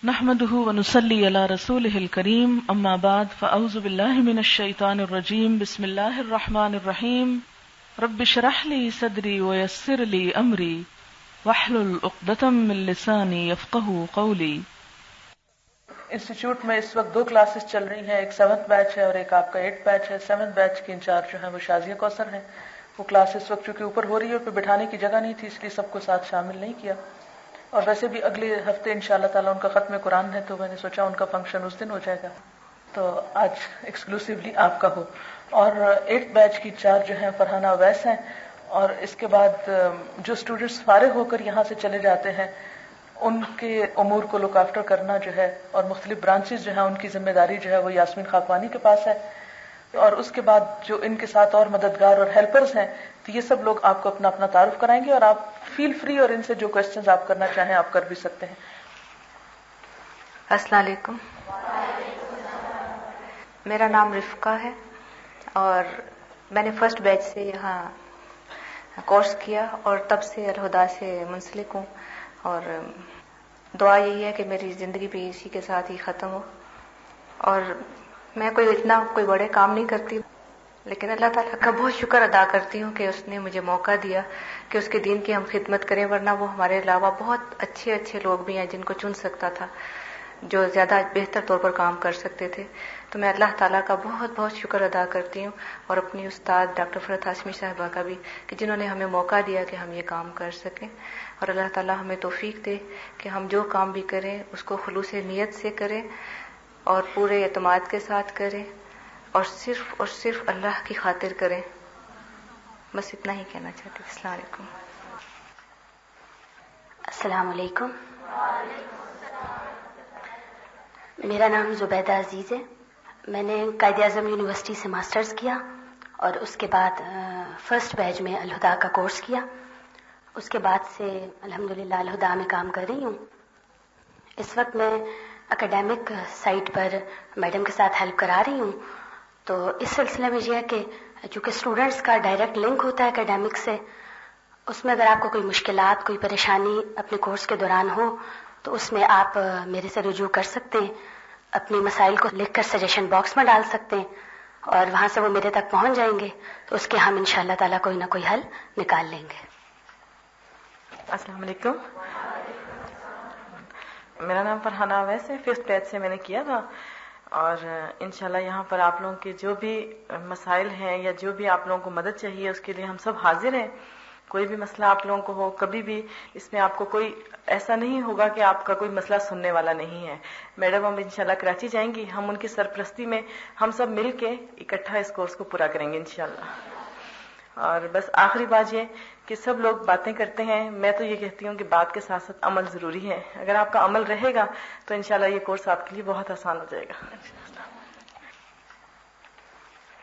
نحمده ونصلي على رسوله الكريم اما بعد فاعوذ بالله من الشيطان الرجيم بسم الله الرحمن الرحيم رب اشرح لي صدري ويسر لي امري واحلل عقدة من لساني يفقهوا قولي۔ انسٹیٹیوٹ میں اس وقت 2 کلاسز چل رہی ہیں، ایک 7th بیچ ہے اور ایک آپ کا 8th بیچ ہے۔ 7th بیچ کی انچارج جو ہے وہ شازیہ کوثر ہیں۔ وہ کلاس اس وقت چونکہ اوپر ہو رہی ہے اور پہ بٹھانے کی جگہ نہیں تھی، اس لیے سب کو ساتھ شامل نہیں کیا، اور ویسے بھی اگلے ہفتے انشاءاللہ تعالیٰ ان کا ختم قرآن ہے، تو میں نے سوچا ان کا فنکشن اس دن ہو جائے گا، تو آج ایکسکلوسیولی آپ کا ہو۔ اور 8th بیچ کی انچارج جو ہیں فرحانہ اویس ہیں، اور اس کے بعد جو اسٹوڈنٹس فارغ ہو کر یہاں سے چلے جاتے ہیں ان کے امور کو لک آفٹر کرنا جو ہے، اور مختلف برانچز جو ہیں ان کی ذمہ داری جو ہے وہ یاسمین خاقوانی کے پاس ہے، اور اس کے بعد جو ان کے ساتھ اور مددگار اور ہیلپرز ہیں، تو یہ سب لوگ آپ کو اپنا اپنا تعارف کرائیں گے، اور آپ فیل فری اور ان سے جو کوسچنز آپ کرنا چاہیں آپ کر بھی سکتے ہیں۔ السلام علیکم، میرا نام رفقہ ہے اور میں نے فرسٹ بیچ سے یہاں کورس کیا اور تب سے الہدیٰ سے منسلک ہوں، اور دعا یہی ہے کہ میری زندگی بھی اسی کے ساتھ ہی ختم ہو، اور میں کوئی بڑے کام نہیں کرتی، لیکن اللہ تعالیٰ کا بہت شکر ادا کرتی ہوں کہ اس نے مجھے موقع دیا کہ اس کے دین کی ہم خدمت کریں، ورنہ وہ ہمارے علاوہ بہت اچھے لوگ بھی ہیں جن کو چن سکتا تھا، جو زیادہ بہتر طور پر کام کر سکتے تھے۔ تو میں اللہ تعالیٰ کا بہت شکر ادا کرتی ہوں، اور اپنی استاد ڈاکٹر فرحت ہاشمی صاحبہ کا بھی، کہ جنہوں نے ہمیں موقع دیا کہ ہم یہ کام کر سکیں، اور اللہ تعالیٰ ہمیں توفیق دے کہ ہم جو کام بھی کریں اس کو خلوص نیت سے کریں اور پورے اعتماد کے ساتھ کریں، اور صرف اللہ کی خاطر کریں۔ بس اتنا ہی کہنا چاہتی ہوں۔ السلام علیکم۔ السلام علیکم، میرا نام زبیدہ عزیز ہے۔ میں نے قائد اعظم یونیورسٹی سے ماسٹرز کیا اور اس کے بعد فرسٹ بیچ میں الہدیٰ کا کورس کیا۔ اس کے بعد سے الحمدللہ الہدیٰ میں کام کر رہی ہوں۔ اس وقت میں اکیڈیمک سائٹ پر میڈم کے ساتھ ہیلپ کرا رہی ہوں، تو اس سلسلے میں یہ ہے کہ چونکہ اسٹوڈنٹس کا ڈائریکٹ لنک ہوتا ہے اکیڈیمک سے، اس میں اگر آپ کو کوئی مشکلات، کوئی پریشانی اپنے کورس کے دوران ہو تو اس میں آپ میرے سے رجوع کر سکتے ہیں، اپنی مسائل کو لکھ کر سجیشن باکس میں ڈال سکتے ہیں، اور وہاں سے وہ میرے تک پہنچ جائیں گے، تو اس کے ہم انشاءاللہ تعالیٰ کوئی نہ کوئی حل نکال لیں گے۔ السلام علیکم، میرا نام فرحانہ اویس ہے۔ 5th بیچ سے میں نے کیا تھا، اور انشاءاللہ یہاں پر آپ لوگوں کے جو بھی مسائل ہیں یا جو بھی آپ لوگوں کو مدد چاہیے اس کے لیے ہم سب حاضر ہیں۔ کوئی بھی مسئلہ آپ لوگوں کو ہو، کبھی بھی اس میں آپ کو کوئی ایسا نہیں ہوگا کہ آپ کا کوئی مسئلہ سننے والا نہیں ہے۔ میڈم ہم انشاءاللہ کراچی جائیں گی، ہم ان کی سرپرستی میں ہم سب مل کے اکٹھا اس کورس کو پورا کریں گے انشاءاللہ۔ اور بس آخری بات یہ کہ سب لوگ باتیں کرتے ہیں، میں تو یہ کہتی ہوں کہ بات کے ساتھ ساتھ عمل ضروری ہے۔ اگر آپ کا عمل رہے گا تو انشاءاللہ یہ کورس آپ کے لیے بہت آسان ہو جائے گا۔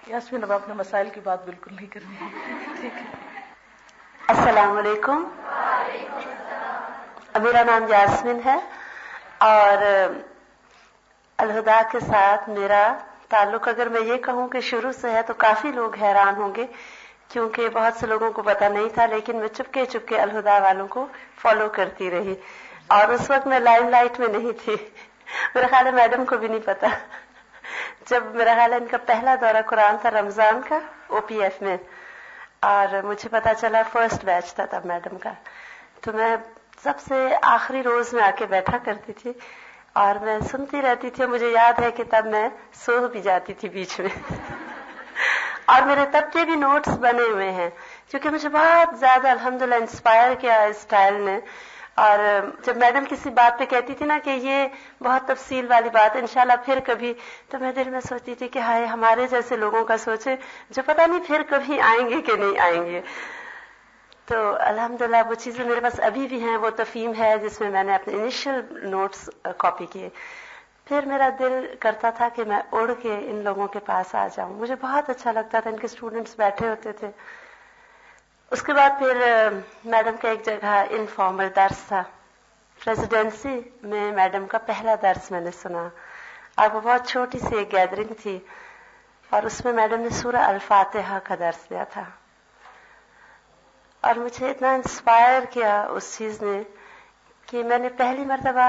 یاسمین اب اپنے مسائل کی بات بالکل نہیں کرنی ہے، ٹھیک ہے؟ السلام علیکم، میرا نام یاسمین ہے، اور الہدیٰ کے ساتھ میرا تعلق اگر میں یہ کہوں کہ شروع سے ہے تو کافی لوگ حیران ہوں گے، کیونکہ بہت سے لوگوں کو پتہ نہیں تھا، لیکن میں چپکے الہدیٰ والوں کو فالو کرتی رہی، اور اس وقت میں لائم لائٹ میں نہیں تھی، میرا خیال ہے میڈم کو بھی نہیں پتا۔ جب میرا خیال ہے ان کا پہلا دورہ قرآن تھا رمضان کا OPF میں، اور مجھے پتا چلا فرسٹ بیچ تھا تب میڈم کا، تو میں سب سے آخری روز میں آ کے بیٹھا کرتی تھی اور میں سنتی رہتی تھی، مجھے یاد ہے کہ تب میں سو بھی جاتی تھی بیچ میں اور میرے تب کے بھی نوٹس بنے ہوئے ہیں، کیونکہ مجھے بہت زیادہ الحمدللہ انسپائر کیا اس اسٹائل نے۔ اور جب میڈم کسی بات پہ کہتی تھی نا کہ یہ بہت تفصیل والی بات انشاءاللہ پھر کبھی، تو میں دل میں سوچتی تھی کہ ہائے ہمارے جیسے لوگوں کا سوچے جو پتہ نہیں پھر کبھی آئیں گے کہ نہیں آئیں گے۔ تو الحمدللہ وہ چیزیں میرے پاس ابھی بھی ہیں، وہ تفہیم ہے جس میں میں نے اپنے انیشل نوٹس کاپی کیے۔ پھر میرا دل کرتا تھا کہ میں اڑ کے ان لوگوں کے پاس آ جاؤں، مجھے بہت اچھا لگتا تھا، ان کے اسٹوڈنٹس بیٹھے ہوتے تھے۔ اس کے بعد پھر میڈم کا ایک جگہ انفارمل درس تھا، ریزیڈینسی میں میڈم کا پہلا درس میں نے سنا، اور وہ بہت چھوٹی سی ایک گیدرنگ تھی، اور اس میں میڈم نے سورہ الفاتحہ کا درس دیا تھا، اور مجھے اتنا انسپائر کیا اس چیز نے کہ میں نے پہلی مرتبہ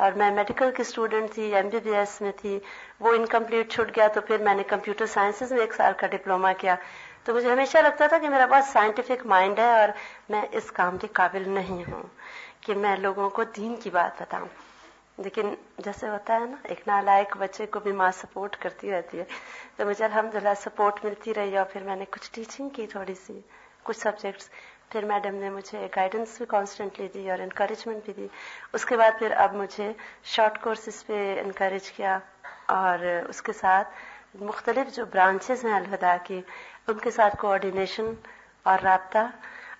اور میں میڈیکل کی اسٹوڈنٹ تھی, MBBS میں تھی, وہ انکمپلیٹ چھوٹ گیا تو پھر میں نے کمپیوٹر سائنسز میں 1 سال کا ڈپلوما کیا. تو مجھے ہمیشہ لگتا تھا کہ میرا بہت سائنٹیفک مائنڈ ہے اور میں اس کام کے قابل نہیں ہوں کہ میں لوگوں کو دین کی بات بتاؤں. لیکن جیسے ہوتا ہے نا, ایک نالائق بچے کو بھی ماں سپورٹ کرتی رہتی ہے, تو مجھے الحمدللہ سپورٹ ملتی رہی. اور پھر میں نے کچھ ٹیچنگ کی, تھوڑی سی کچھ سبجیکٹس. پھر میڈم نے مجھے گائیڈنس بھی کانسٹنٹلی دی اور انکریجمنٹ بھی دی. اس کے بعد پھر اب مجھے شارٹ کورسز پہ انکریج کیا, اور اس کے ساتھ مختلف جو برانچز ہیں الہدا کی ان کے ساتھ کوآرڈینیشن اور رابطہ.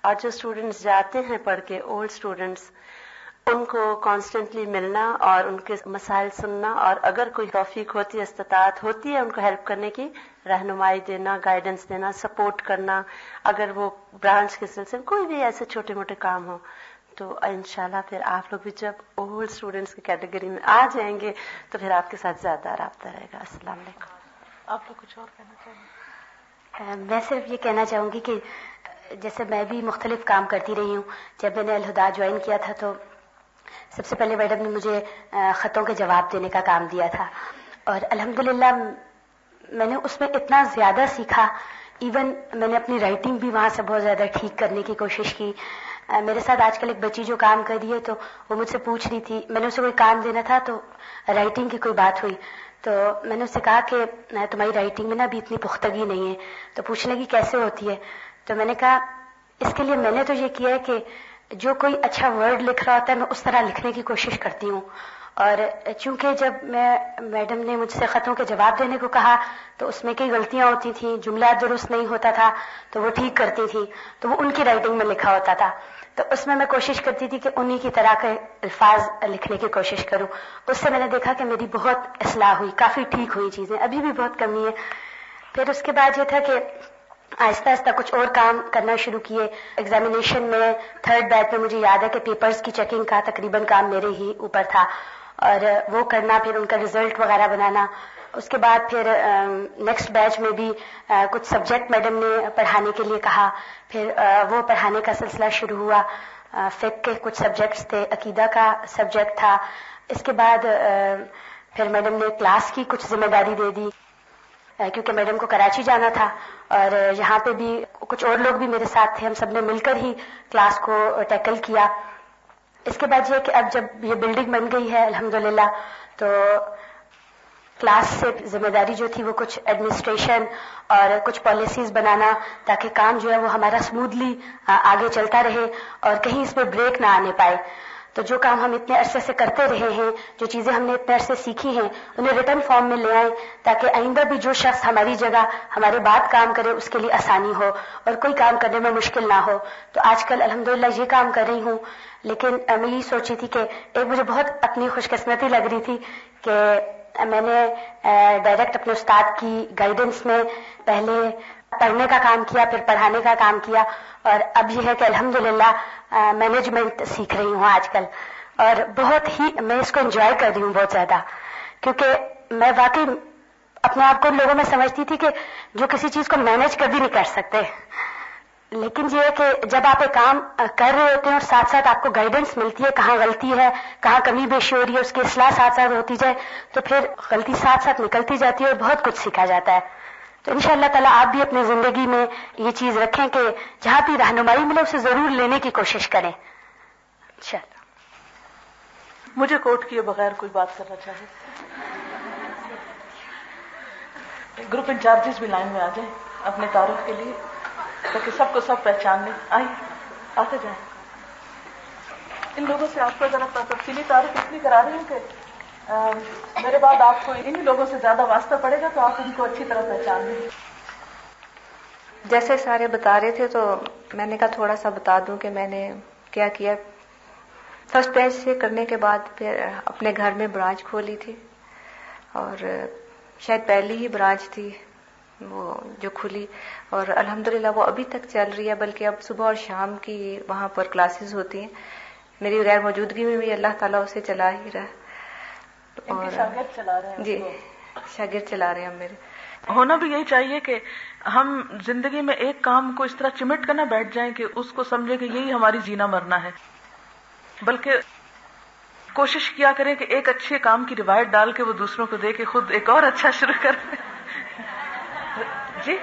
اور جو اسٹوڈنٹس جاتے ہیں پڑھ کے, اولڈ اسٹوڈنٹس, ان کو کانسٹنٹلی ملنا اور ان کے مسائل سننا, اور اگر کوئی توفیق ہوتی ہے, استطاعت ہوتی ہے, ان کو ہیلپ کرنے کی, رہنمائی دینا, گائیڈنس دینا, سپورٹ کرنا. اگر وہ برانچ کے سلسلے میں کوئی بھی ایسے چھوٹے موٹے کام ہو تو انشاءاللہ پھر آپ لوگ بھی جب اولڈ اسٹوڈنٹس کی کیٹیگری میں آ جائیں گے تو پھر آپ کے ساتھ زیادہ رابطہ رہے گا. السلام علیکم. آپ کو کچھ اور کہنا چاہیں؟ میں صرف یہ کہنا چاہوں گی کہ جیسے میں بھی مختلف کام کرتی رہی ہوں. جب میں نے الہدا جوائن کیا تھا تو سب سے پہلے میڈم نے مجھے خطوں کے جواب دینے کا کام دیا تھا, اور الحمدللہ میں نے اس میں اتنا زیادہ سیکھا. ایون میں نے اپنی رائٹنگ بھی وہاں سے بہت زیادہ ٹھیک کرنے کی کوشش کی. میرے ساتھ آج کل ایک بچی جو کام کر رہی ہے تو وہ مجھ سے پوچھ رہی تھی, میں نے اسے کوئی کام دینا تھا تو رائٹنگ کی کوئی بات ہوئی تو میں نے اسے کہا کہ تمہاری رائٹنگ میں نا ابھی اتنی پختگی نہیں ہے. تو پوچھنے لگی کیسے ہوتی ہے, تو میں نے کہا اس کے لیے میں نے تو یہ کیا ہے کہ جو کوئی اچھا ورڈ لکھ رہا ہوتا ہے میں اس طرح لکھنے کی کوشش کرتی ہوں. اور چونکہ جب میڈم نے مجھ سے خطوں کے جواب دینے کو کہا تو اس میں کئی غلطیاں ہوتی تھیں, جملہ درست نہیں ہوتا تھا تو وہ ٹھیک کرتی تھی, تو وہ ان کی رائٹنگ میں لکھا ہوتا تھا. تو اس میں کوشش کرتی تھی کہ انہی کی طرح کے الفاظ لکھنے کی کوشش کروں. اس سے میں نے دیکھا کہ میری بہت اصلاح ہوئی, کافی ٹھیک ہوئی چیزیں. ابھی بھی بہت کمی ہے. پھر اس کے بعد یہ تھا کہ آہستہ آہستہ کچھ اور کام کرنا شروع کیے. ایگزامینیشن میں 3rd بیچ میں مجھے یاد ہے کہ پیپرز کی چیکنگ کا تقریباً کام میرے ہی اوپر تھا, اور وہ کرنا, پھر ان کا رزلٹ وغیرہ بنانا. اس کے بعد پھر نیکسٹ بیچ میں بھی کچھ سبجیکٹ میڈم نے پڑھانے کے لیے کہا, پھر وہ پڑھانے کا سلسلہ شروع ہوا. فقہ کے کچھ سبجیکٹس تھے, عقیدہ کا سبجیکٹ تھا. اس کے بعد پھر میڈم نے کلاس کی کچھ ذمہ داری دے دی کیونکہ میڈم کو کراچی جانا تھا, اور یہاں پہ بھی کچھ اور لوگ بھی میرے ساتھ تھے. ہم سب نے مل کر ہی کلاس کو ٹیکل کیا. اس کے بعد یہ کہ اب جب یہ بلڈنگ بن گئی ہے الحمدللہ, تو کلاس سے ذمہ داری جو تھی وہ کچھ ایڈمنسٹریشن اور کچھ پالیسیز بنانا, تاکہ کام جو ہے وہ ہمارا اسموتھلی آگے چلتا رہے اور کہیں اس میں بریک نہ آنے پائے. تو جو کام ہم اتنے عرصے سے کرتے رہے ہیں, جو چیزیں ہم نے اتنے عرصے سیکھی ہیں, انہیں ریٹن فارم میں لے آئیں تاکہ آئندہ بھی جو شخص ہماری جگہ ہمارے بعد کام کرے اس کے لیے آسانی ہو اور کوئی کام کرنے میں مشکل نہ ہو. تو آج کل الحمدللہ یہ کام کر رہی ہوں. لیکن میں یہ سوچی تھی کہ ایک مجھے بہت اپنی خوش قسمتی لگ رہی تھی کہ میں نے ڈائریکٹ اپنے استاد کی گائیڈنس میں پہلے پڑھنے کا کام کیا, پھر پڑھانے کا کام کیا, اور اب یہ ہے کہ الحمدللہ مینجمنٹ سیکھ رہی ہوں آج کل. اور بہت ہی میں اس کو انجوائے کر رہی ہوں بہت زیادہ, کیونکہ میں واقعی اپنے آپ کو ان لوگوں میں سمجھتی تھی کہ جو کسی چیز کو مینج کبھی نہیں کر سکتے. لیکن یہ ہے کہ جب آپ ایک کام کر رہے ہوتے ہیں اور ساتھ ساتھ آپ کو گائیڈنس ملتی ہے, کہاں غلطی ہے, کہاں کمی بیشی ہو رہی ہے, اس کی اصلاح ساتھ ساتھ ہوتی جائے, تو پھر غلطی ساتھ ساتھ نکلتی جاتی ہے اور بہت کچھ سیکھا جاتا ہے. تو انشاءاللہ تعالیٰ آپ بھی اپنی زندگی میں یہ چیز رکھیں کہ جہاں بھی رہنمائی ملے اسے ضرور لینے کی کوشش کریں انشاءاللہ. مجھے کوٹ کیے بغیر کوئی بات کرنا چاہے. گروپ انچارجز بھی لائن میں آ جائیں اپنے تعارف کے لیے تاکہ سب کو سب پہچان لیں. آئیں, آتے جائیں. ان لوگوں سے آپ کو ذرا تفصیلی تعارف اس لیے کرا رہی ہوں کہ میرے بعد آپ کو انہی لوگوں سے زیادہ واسطہ پڑے گا تو آپ ان کو اچھی طرح پہچان لیں. جیسے سارے بتا رہے تھے تو میں نے کہا تھوڑا سا بتا دوں کہ میں نے کیا کیا. فرسٹ بیچ سے کرنے کے بعد پھر اپنے گھر میں برانچ کھولی تھی, اور شاید پہلی ہی برانچ تھی وہ جو کھلی, اور الحمدللہ وہ ابھی تک چل رہی ہے. بلکہ اب صبح اور شام کی وہاں پر کلاسز ہوتی ہیں. میری غیر موجودگی میں بھی اللہ تعالیٰ اسے چلا ہی رہا. اور شاگرد چلا رہے ہیں. جی, شاگرد چلا رہے ہیں میرے. ہونا بھی یہی چاہیے کہ ہم زندگی میں ایک کام کو اس طرح چمٹ کر نہ بیٹھ جائیں کہ اس کو سمجھے کہ یہی ہماری جینا مرنا ہے, بلکہ کوشش کیا کریں کہ ایک اچھے کام کی روایت ڈال کے وہ دوسروں کو دے کے خود ایک اور اچھا شروع کر دیں. جی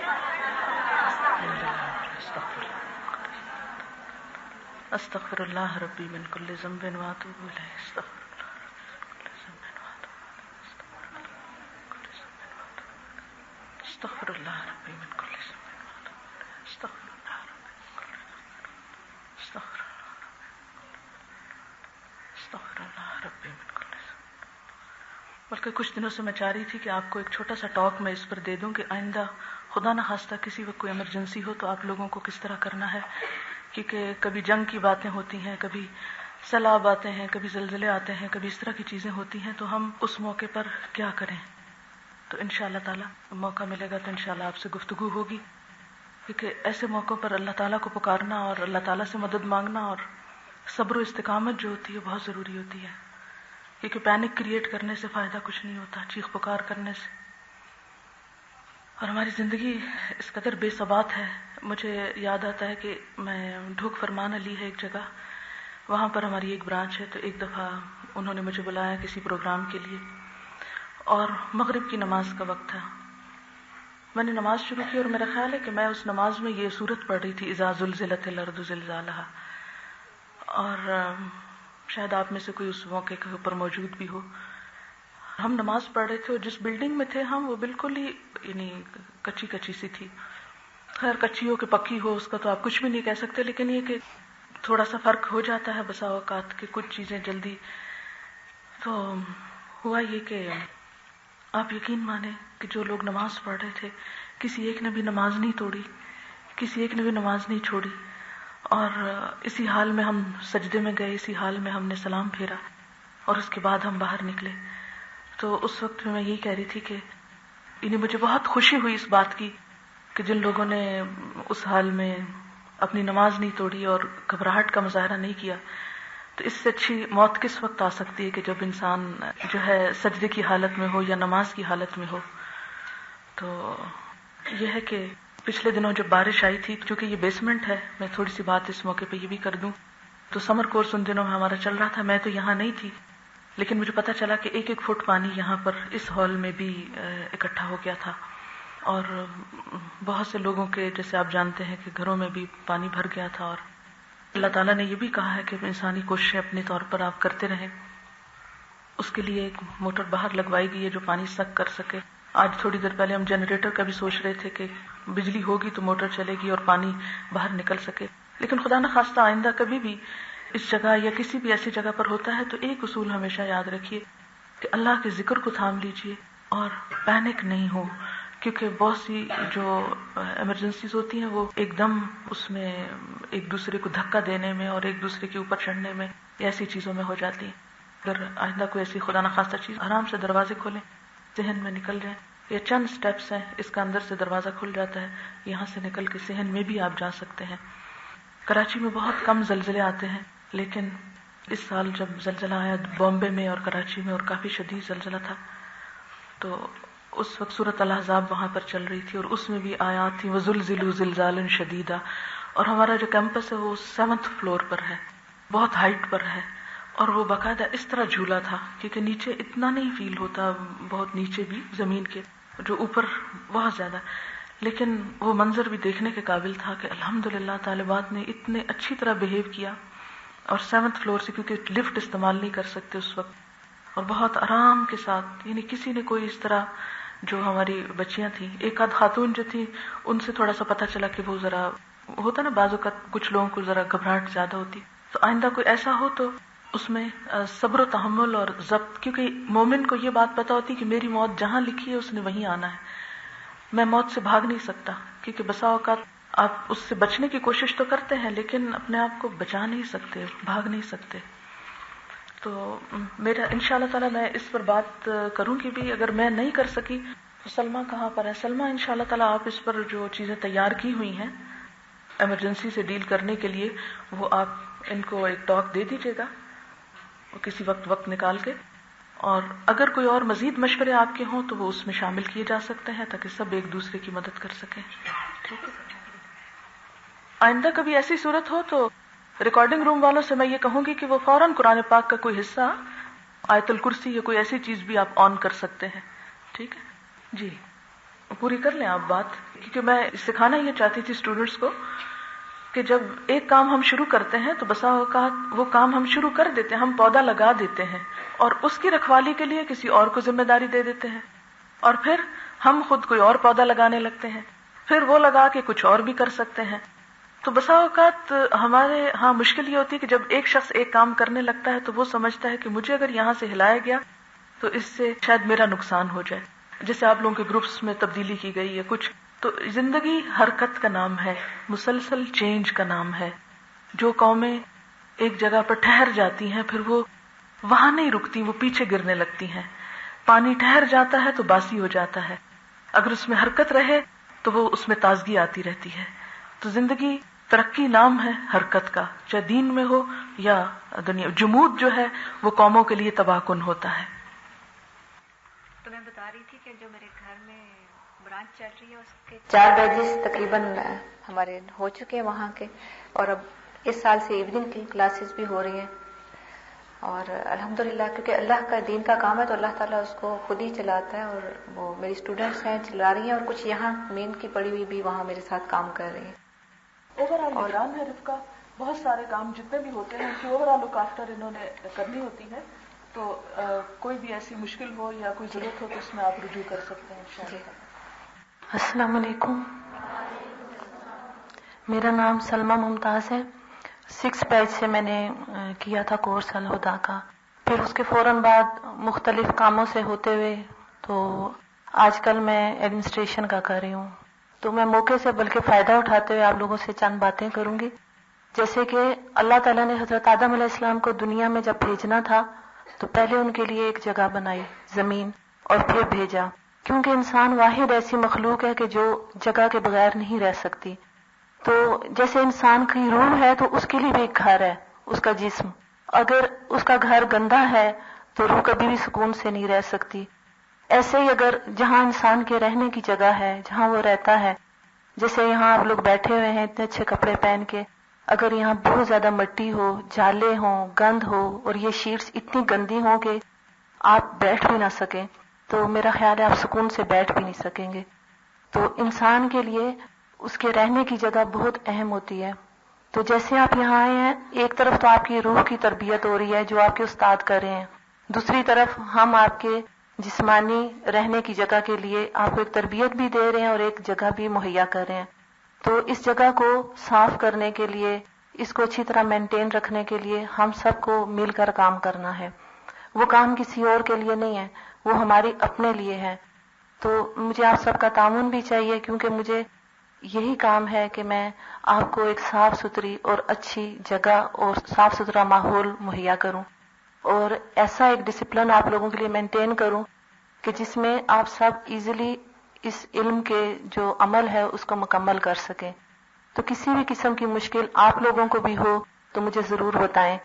استغفر اللہ ربی من کل ذنب واتوب الیہ. استغفر اللہ ربی من کل ذنب. استغفر اللہ ربی من کل ذنب. بلکہ کچھ دنوں سے میں چاہ رہی تھی کہ آپ کو ایک چھوٹا سا ٹاک میں اس پر دے دوں کہ آئندہ خدا نہ خواستہ کسی وقت کوئی ایمرجنسی ہو تو آپ لوگوں کو کس طرح کرنا ہے. کیونکہ کبھی جنگ کی باتیں ہوتی ہیں, کبھی سیلاب آتے ہیں, کبھی زلزلے آتے ہیں, کبھی اس طرح کی چیزیں ہوتی ہیں, تو ہم اس موقع پر کیا کریں. تو انشاءاللہ تعالی موقع ملے گا تو انشاءاللہ آپ سے گفتگو ہوگی. کیونکہ ایسے موقعوں پر اللہ تعالیٰ کو پکارنا اور اللہ تعالیٰ سے مدد مانگنا اور صبر و استقامت جو ہوتی ہے بہت ضروری ہوتی ہے. کیونکہ پینک کریٹ کرنے سے فائدہ کچھ نہیں ہوتا, چیخ پکار کرنے سے. اور ہماری زندگی اس قدر بے ثبات ہے. مجھے یاد آتا ہے کہ میں ڈھوک فرمان علی ہے ایک جگہ, وہاں پر ہماری ایک برانچ ہے. تو ایک دفعہ انہوں نے مجھے بلایا کسی پروگرام کے لیے اور مغرب کی نماز کا وقت تھا. میں نے نماز شروع کی اور میرا خیال ہے کہ میں اس نماز میں یہ سورت پڑھ رہی تھی, اذا زلزلت الارض زلزالہا. اور شاید آپ میں سے کوئی اس موقع کے اوپر موجود بھی ہو. ہم نماز پڑھ رہے تھے اور جس بلڈنگ میں تھے ہم وہ بالکل ہی یعنی کچی کچی سی تھی. خیر کچی ہو کہ پکی ہو اس کا تو آپ کچھ بھی نہیں کہہ سکتے, لیکن یہ کہ تھوڑا سا فرق ہو جاتا ہے بسا اوقات کہ کچھ چیزیں جلدی. تو ہوا یہ کہ آپ یقین مانیں کہ جو لوگ نماز پڑھ رہے تھے کسی ایک نے بھی نماز نہیں توڑی, کسی ایک نے بھی نماز نہیں چھوڑی. اور اسی حال میں ہم سجدے میں گئے, اسی حال میں ہم نے سلام پھیرا اور اس کے بعد ہم باہر نکلے. تو اس وقت میں یہی کہہ رہی تھی کہ یعنی مجھے بہت خوشی ہوئی اس بات کی کہ جن لوگوں نے اس حال میں اپنی نماز نہیں توڑی اور گھبراہٹ کا مظاہرہ نہیں کیا. تو اس سے اچھی موت کس وقت آ سکتی ہے کہ جب انسان جو ہے سجدے کی حالت میں ہو یا نماز کی حالت میں ہو. تو یہ ہے کہ پچھلے دنوں جب بارش آئی تھی, چونکہ یہ بیسمنٹ ہے, میں تھوڑی سی بات اس موقع پہ یہ بھی کر دوں. تو سمر کورس ان دنوں میں ہمارا چل رہا تھا, میں تو یہاں نہیں تھی, لیکن مجھے پتا چلا کہ 1-1 فٹ پانی یہاں پر اس ہال میں بھی اکٹھا ہو گیا تھا. اور بہت سے لوگوں کے جیسے آپ جانتے ہیں کہ گھروں میں بھی پانی بھر گیا تھا. اور اللہ تعالیٰ نے یہ بھی کہا ہے کہ انسانی کوششیں اپنے طور پر آپ کرتے رہیں. اس کے لیے ایک موٹر باہر لگوائی گئی ہے جو پانی سک کر سکے. آج تھوڑی دیر پہلے ہم جنریٹر کا بھی سوچ رہے تھے کہ بجلی ہوگی تو موٹر چلے گی اور پانی باہر نکل سکے. لیکن خدا نہ خواستہ آئندہ کبھی بھی اس جگہ یا کسی بھی ایسی جگہ پر ہوتا ہے تو ایک اصول ہمیشہ یاد رکھیے کہ اللہ کے ذکر کو تھام لیجئے اور پینک نہیں ہو. کیونکہ بہت سی جو ایمرجنسیز ہوتی ہیں وہ ایک دم اس میں ایک دوسرے کو دھکا دینے میں اور ایک دوسرے کے اوپر چڑھنے میں ایسی چیزوں میں ہو جاتی ہیں. اگر آئندہ کوئی ایسی خدا نہ خواستہ چیز, آرام سے دروازے کھولیں, صحن میں نکل جائیں. یہ چند سٹیپس ہیں, اس کا اندر سے دروازہ کھل جاتا ہے, یہاں سے نکل کے صحن میں بھی آپ جا سکتے ہیں. کراچی میں بہت کم زلزلے آتے ہیں, لیکن اس سال جب زلزلہ آیا بامبے میں اور کراچی میں اور کافی شدید زلزلہ تھا, تو اس وقت سورۃ الاحزاب وہاں پر چل رہی تھی اور اس میں بھی آیات تھی وَزُلْزِلُوا زِلْزَالًا شَدِیدًا. اور ہمارا جو کیمپس ہے وہ 7th فلور پر ہے, بہت ہائٹ پر ہے, اور وہ باقاعدہ اس طرح جھولا تھا کیونکہ نیچے اتنا نہیں فیل ہوتا, بہت نیچے بھی زمین کے, جو اوپر بہت زیادہ. لیکن وہ منظر بھی دیکھنے کے قابل تھا کہ الحمدللہ طالبات نے اتنے اچھی طرح بہیو کیا, اور 7th فلور سے, کیونکہ لفٹ استعمال نہیں کر سکتے اس وقت, اور بہت آرام کے ساتھ, یعنی کسی نے کوئی اس طرح, جو ہماری بچیاں تھیں, ایک آدھ خاتون جو تھی ان سے تھوڑا سا پتہ چلا کہ وہ ذرا ہوتا نا بعض اوقات کچھ لوگوں کو ذرا گھبراہٹ زیادہ ہوتی. تو آئندہ کوئی ایسا ہو تو اس میں صبر و تحمل اور ضبط, کیونکہ مومن کو یہ بات پتہ ہوتی کہ میری موت جہاں لکھی ہے اس نے وہیں آنا ہے, میں موت سے بھاگ نہیں سکتا. کیونکہ بسا اوقات آپ اس سے بچنے کی کوشش تو کرتے ہیں لیکن اپنے آپ کو بچا نہیں سکتے, بھاگ نہیں سکتے. تو میرا انشاءاللہ تعالی میں اس پر بات کروں گی بھی, اگر میں نہیں کر سکی تو سلمہ کہاں پر ہے, سلمہ انشاءاللہ تعالی آپ اس پر جو چیزیں تیار کی ہوئی ہیں ایمرجنسی سے ڈیل کرنے کے لیے, وہ آپ ان کو ایک ٹاک دے دیجیے گا کسی وقت نکال کے. اور اگر کوئی اور مزید مشورے آپ کے ہوں تو وہ اس میں شامل کیے جا سکتے ہیں تاکہ سب ایک دوسرے کی مدد کر سکیں. ٹھیک ہے, آئندہ کبھی ایسی صورت ہو تو ریکارڈنگ روم والوں سے میں یہ کہوں گی کہ وہ فوراً قرآن پاک کا کوئی حصہ آیت الکرسی یا کوئی ایسی چیز بھی آپ آن کر سکتے ہیں. ٹھیک ہے جی, پوری کر لیں آپ بات, کیونکہ میں سکھانا یہ چاہتی تھی اسٹوڈینٹس کو کہ جب ایک کام ہم شروع کرتے ہیں تو بسا اوقات وہ کام ہم شروع کر دیتے ہیں, ہم پودا لگا دیتے ہیں اور اس کی رکھوالی کے لیے کسی اور کو ذمہ داری دے دیتے ہیں, اور پھر ہم خود کوئی اور پودا لگانے لگتے ہیں, پھر وہ لگا کے کچھ اور بھی کر سکتے ہیں. تو بسا اوقات ہمارے ہاں مشکل یہ ہوتی ہے کہ جب ایک شخص ایک کام کرنے لگتا ہے تو وہ سمجھتا ہے کہ مجھے اگر یہاں سے ہلایا گیا تو اس سے شاید میرا نقصان ہو جائے. جیسے آپ لوگوں کے گروپس میں تبدیلی کی گئی ہے کچھ, تو زندگی حرکت کا نام ہے, مسلسل چینج کا نام ہے. جو قومیں ایک جگہ پر ٹھہر جاتی ہیں پھر وہ وہاں نہیں رکتی, وہ پیچھے گرنے لگتی ہیں. پانی ٹھہر جاتا ہے تو باسی ہو جاتا ہے, اگر اس میں حرکت رہے تو وہ اس میں تازگی آتی رہتی ہے. تو زندگی ترقی نام ہے حرکت کا, چاہے دین میں ہو یا دنیا. جمود جو ہے وہ قوموں کے لیے تباہ کن ہوتا ہے. تو میں بتا رہی تھی کہ جو میرے گھر میں برانچ چل رہی ہے اس کے 4 بیچز تقریباً ہمارے ہو چکے ہیں وہاں کے, اور اب اس سال سے ایوننگ کی کلاسز بھی ہو رہی ہیں. اور الحمدللہ کیونکہ اللہ کا دین کا کام ہے تو اللہ تعالیٰ اس کو خود ہی چلاتا ہے, اور وہ میری اسٹوڈینٹس ہیں چلا رہی ہیں, اور کچھ یہاں مین کی پڑھی ہوئی بھی وہاں میرے ساتھ کام کر رہی ہیں. اوور آل نگران ہے رفقا, بہت سارے کام جتنے بھی ہوتے ہیں کہ اوور آل لک آفٹر انہوں نے کرنی ہوتی ہے. تو کوئی بھی ایسی مشکل ہو یا کوئی ضرورت ہو تو اس میں آپ رجوع کر سکتے ہیں انشاءاللہ. السلام علیکم, میرا نام سلمہ ممتاز ہے. 6 بیچ سے میں نے کیا تھا کورس الہدا کا, پھر اس کے فوراً بعد مختلف کاموں سے ہوتے ہوئے تو آج کل میں ایڈمنسٹریشن کا کر رہی ہوں. تو میں موقع سے بلکہ فائدہ اٹھاتے ہوئے آپ لوگوں سے چند باتیں کروں گی. جیسے کہ اللہ تعالیٰ نے حضرت آدم علیہ السلام کو دنیا میں جب بھیجنا تھا تو پہلے ان کے لیے ایک جگہ بنائی, زمین, اور پھر بھیجا, کیونکہ انسان واحد ایسی مخلوق ہے کہ جو جگہ کے بغیر نہیں رہ سکتی. تو جیسے انسان کی روح ہے تو اس کے لیے بھی ایک گھر ہے, اس کا جسم. اگر اس کا گھر گندا ہے تو روح کبھی بھی سکون سے نہیں رہ سکتی. ایسے ہی اگر جہاں انسان کے رہنے کی جگہ ہے, جہاں وہ رہتا ہے, جیسے یہاں آپ لوگ بیٹھے ہوئے ہیں اتنے اچھے کپڑے پہن کے, اگر یہاں بہت زیادہ مٹی ہو, جالے ہوں, گند ہو, اور یہ شیٹس اتنی گندی ہوں کہ آپ بیٹھ بھی نہ سکیں, تو میرا خیال ہے آپ سکون سے بیٹھ بھی نہیں سکیں گے. تو انسان کے لیے اس کے رہنے کی جگہ بہت اہم ہوتی ہے. تو جیسے آپ یہاں آئے ہیں, ایک طرف تو آپ کی روح کی تربیت ہو رہی ہے جو آپ کے استاد کر رہے ہیں, دوسری طرف ہم آپ کے جسمانی رہنے کی جگہ کے لیے آپ کو ایک تربیت بھی دے رہے ہیں اور ایک جگہ بھی مہیا کر رہے ہیں. تو اس جگہ کو صاف کرنے کے لیے, اس کو اچھی طرح مینٹین رکھنے کے لیے ہم سب کو مل کر کام کرنا ہے. وہ کام کسی اور کے لیے نہیں ہے, وہ ہماری اپنے لیے ہے. تو مجھے آپ سب کا تعاون بھی چاہیے, کیونکہ مجھے یہی کام ہے کہ میں آپ کو ایک صاف ستھری اور اچھی جگہ اور صاف ستھرا ماحول مہیا کروں, اور ایسا ایک ڈسپلن آپ لوگوں کے لیے مینٹین کروں کہ جس میں آپ سب ایزیلی اس علم کے جو عمل ہے اس کو مکمل کر سکیں. تو کسی بھی قسم کی مشکل آپ لوگوں کو بھی ہو تو مجھے ضرور بتائیں,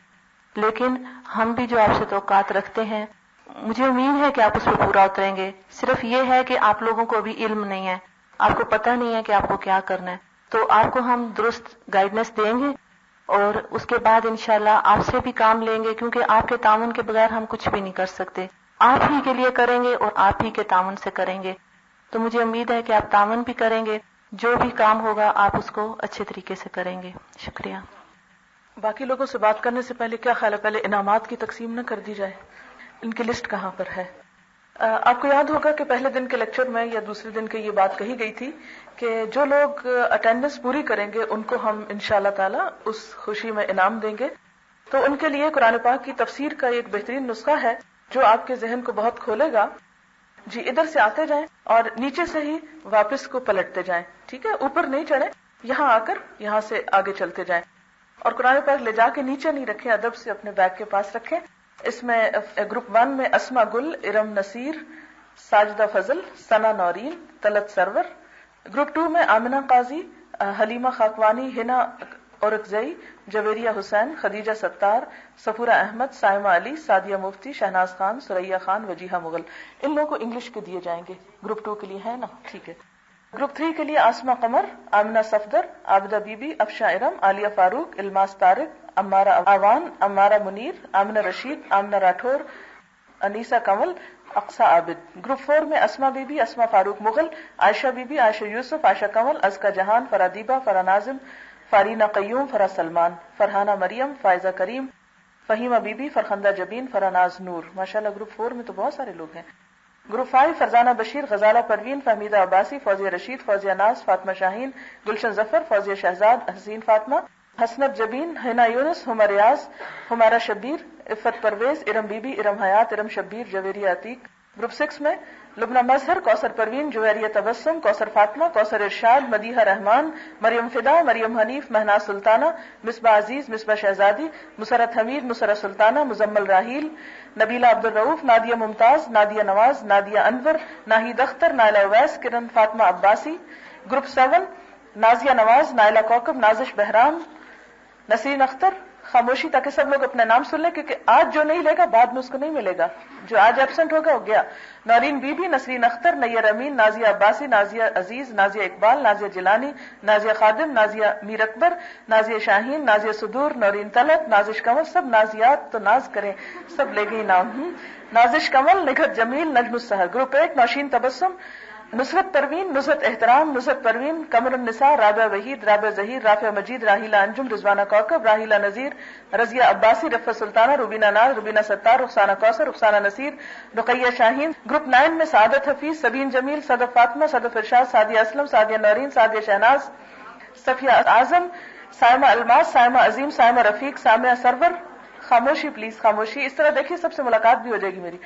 لیکن ہم بھی جو آپ سے توقعات رکھتے ہیں مجھے امید ہے کہ آپ اس پہ پورا اتریں گے. صرف یہ ہے کہ آپ لوگوں کو ابھی علم نہیں ہے, آپ کو پتہ نہیں ہے کہ آپ کو کیا کرنا ہے. تو آپ کو ہم درست گائیڈنس دیں گے اور اس کے بعد انشاءاللہ آپ سے بھی کام لیں گے, کیونکہ آپ کے تعاون کے بغیر ہم کچھ بھی نہیں کر سکتے. آپ ہی کے لیے کریں گے اور آپ ہی کے تعاون سے کریں گے. تو مجھے امید ہے کہ آپ تعاون بھی کریں گے, جو بھی کام ہوگا آپ اس کو اچھے طریقے سے کریں گے. شکریہ. باقی لوگوں سے بات کرنے سے پہلے کیا خیال ہے, پہلے انعامات کی تقسیم نہ کر دی جائے؟ ان کی لسٹ کہاں پر ہے؟ آپ کو یاد ہوگا کہ پہلے دن کے لیکچر میں یا دوسرے دن کے یہ بات کہی گئی تھی کہ جو لوگ اٹینڈنس پوری کریں گے ان کو ہم انشاءاللہ تعالی اس خوشی میں انعام دیں گے. تو ان کے لیے قرآن پاک کی تفسیر کا ایک بہترین نسخہ ہے جو آپ کے ذہن کو بہت کھولے گا. جی ادھر سے آتے جائیں اور نیچے سے ہی واپس کو پلٹتے جائیں, ٹھیک ہے؟ اوپر نہیں چڑھیں, یہاں آ کر یہاں سے آگے چلتے جائیں, اور قرآن پاک لے جا کے نیچے نہیں رکھیں, ادب سے اپنے بیگ کے پاس رکھیں. اس میں گروپ 1 میں اسما گل, ارم نصیر, ساجدہ فضل, ثنا نورین, طلعت سرور. گروپ 2 میں آمنہ قاضی, حلیمہ خاکوانی, ہنا اورکزئی, جویریہ حسین, خدیجہ ستار, سفورہ احمد, سائمہ علی, سعدیہ مفتی, شہناز خان, سریہ خان, وجیحہ مغل. ان لوگوں کو انگلش کے دیے جائیں گے. گروپ 2 کے لیے ہے نا, ٹھیک ہے. گروپ 3 کے لیے آسمہ قمر, آمنہ صفدر, عابدہ بی بی, افشاں ارم, عالیہ فاروق, الماس طارق, امارہ آوان, امارہ منیر, آمنہ رشید, آمنہ راٹھور, انیسا کنول، اقصا عابد. گروپ 4 میں Asma Bibi, Asma Farooq Mughal, Ayesha Bibi, Ayesha Yousuf, Ayesha Kanwal, Izka Jahan, Fara Deeba, Fara Nazim, Farina Qayyum, Fara Salman, Farhana Maryam, Faiza Karim, Fahima Bibi, Farkhanda Jabeen, Fara Naz نور. ماشاءاللہ گروپ 4 میں تو بہت سارے لوگ ہیں. گروپ 5 فرزانہ بشیر، غزالہ پروین، فہمیدہ عباسی، فوزیہ رشید، فوزیہ ناز، فاطمہ شاہین، گلشن ظفر، فوزیہ شہزاد، حسین فاطمہ، حسنت جبین، حنا یونس، ہما ریاض، ہمارا شبیر، عفت پرویز، ارم بی بی، ارم حیات، ارم شبیر، جویریہ عتیق. گروپ 6 میں لبنہ مظہر، کوثر پروین، جویریہ تبسم، کوثر فاطمہ، کوثر ارشاد، مدیحہ رحمان، مریم فدا، مریم حنیف، مہناز سلطانہ، مصباح عزیز، مصباح شہزادی، مسرت حمید، مسرت سلطانہ، مزمل راحیل، نبیلہ عبدالرؤوف، نادیہ ممتاز، نادیہ نواز، نادیہ انور، ناہید اختر، نائلہ اویس، کرن فاطمہ عباسی. گروپ 7 نازیہ نواز، نائلہ کوکب، نازش بہرام، نسرین اختر. خاموشی تاکہ سب لوگ اپنے نام سن لیں، کیونکہ آج جو نہیں لے گا بعد میں اس کو نہیں ملے گا. جو آج ایبسنٹ ہوگا وہ گیا. نورین بی بی، نسرین اختر، نیر امین، نازیہ عباسی، نازیہ عزیز، نازیہ اقبال، نازیہ جیلانی، نازیہ خادم، نازیہ میر اکبر، نازیہ شاہین، نازیہ صدور، نورین طلعت، نازش کمل. سب نازیات تو ناز کریں، سب لے گئی نام. نازش کمل، نگہت جمیل، نجم السحر. گروپ 8 نوشین تبسم، نصرت پروین، نصرت احترام، نصرت پروین، قمر النساء، رابعہ وحید، رابعہ ظہیر، رافعہ مجید، راحیلہ انجم، رضوانہ کوکب، راحیلہ نذیر، رضیہ عباسی، رفعت سلطانہ، روبینہ ناز، روبینہ ستار، رخسانہ کوثر، رخسانہ نصیر، رقیہ شاہین. گروپ 9 میں سعادت حفیظ، سبین جمیل، صدف فاطمہ، صدف ارشاد، سعدیہ اسلم، سعدیہ نورین، سعدیہ شہناز، صفیہ اعظم، سائمہ الماس، سائمہ عظیم، سائمہ رفیق، سامعہ سرور. خاموشی پلیز، خاموشی. اس طرح دیکھیے سب سے ملاقات بھی ہو جائے گی میری.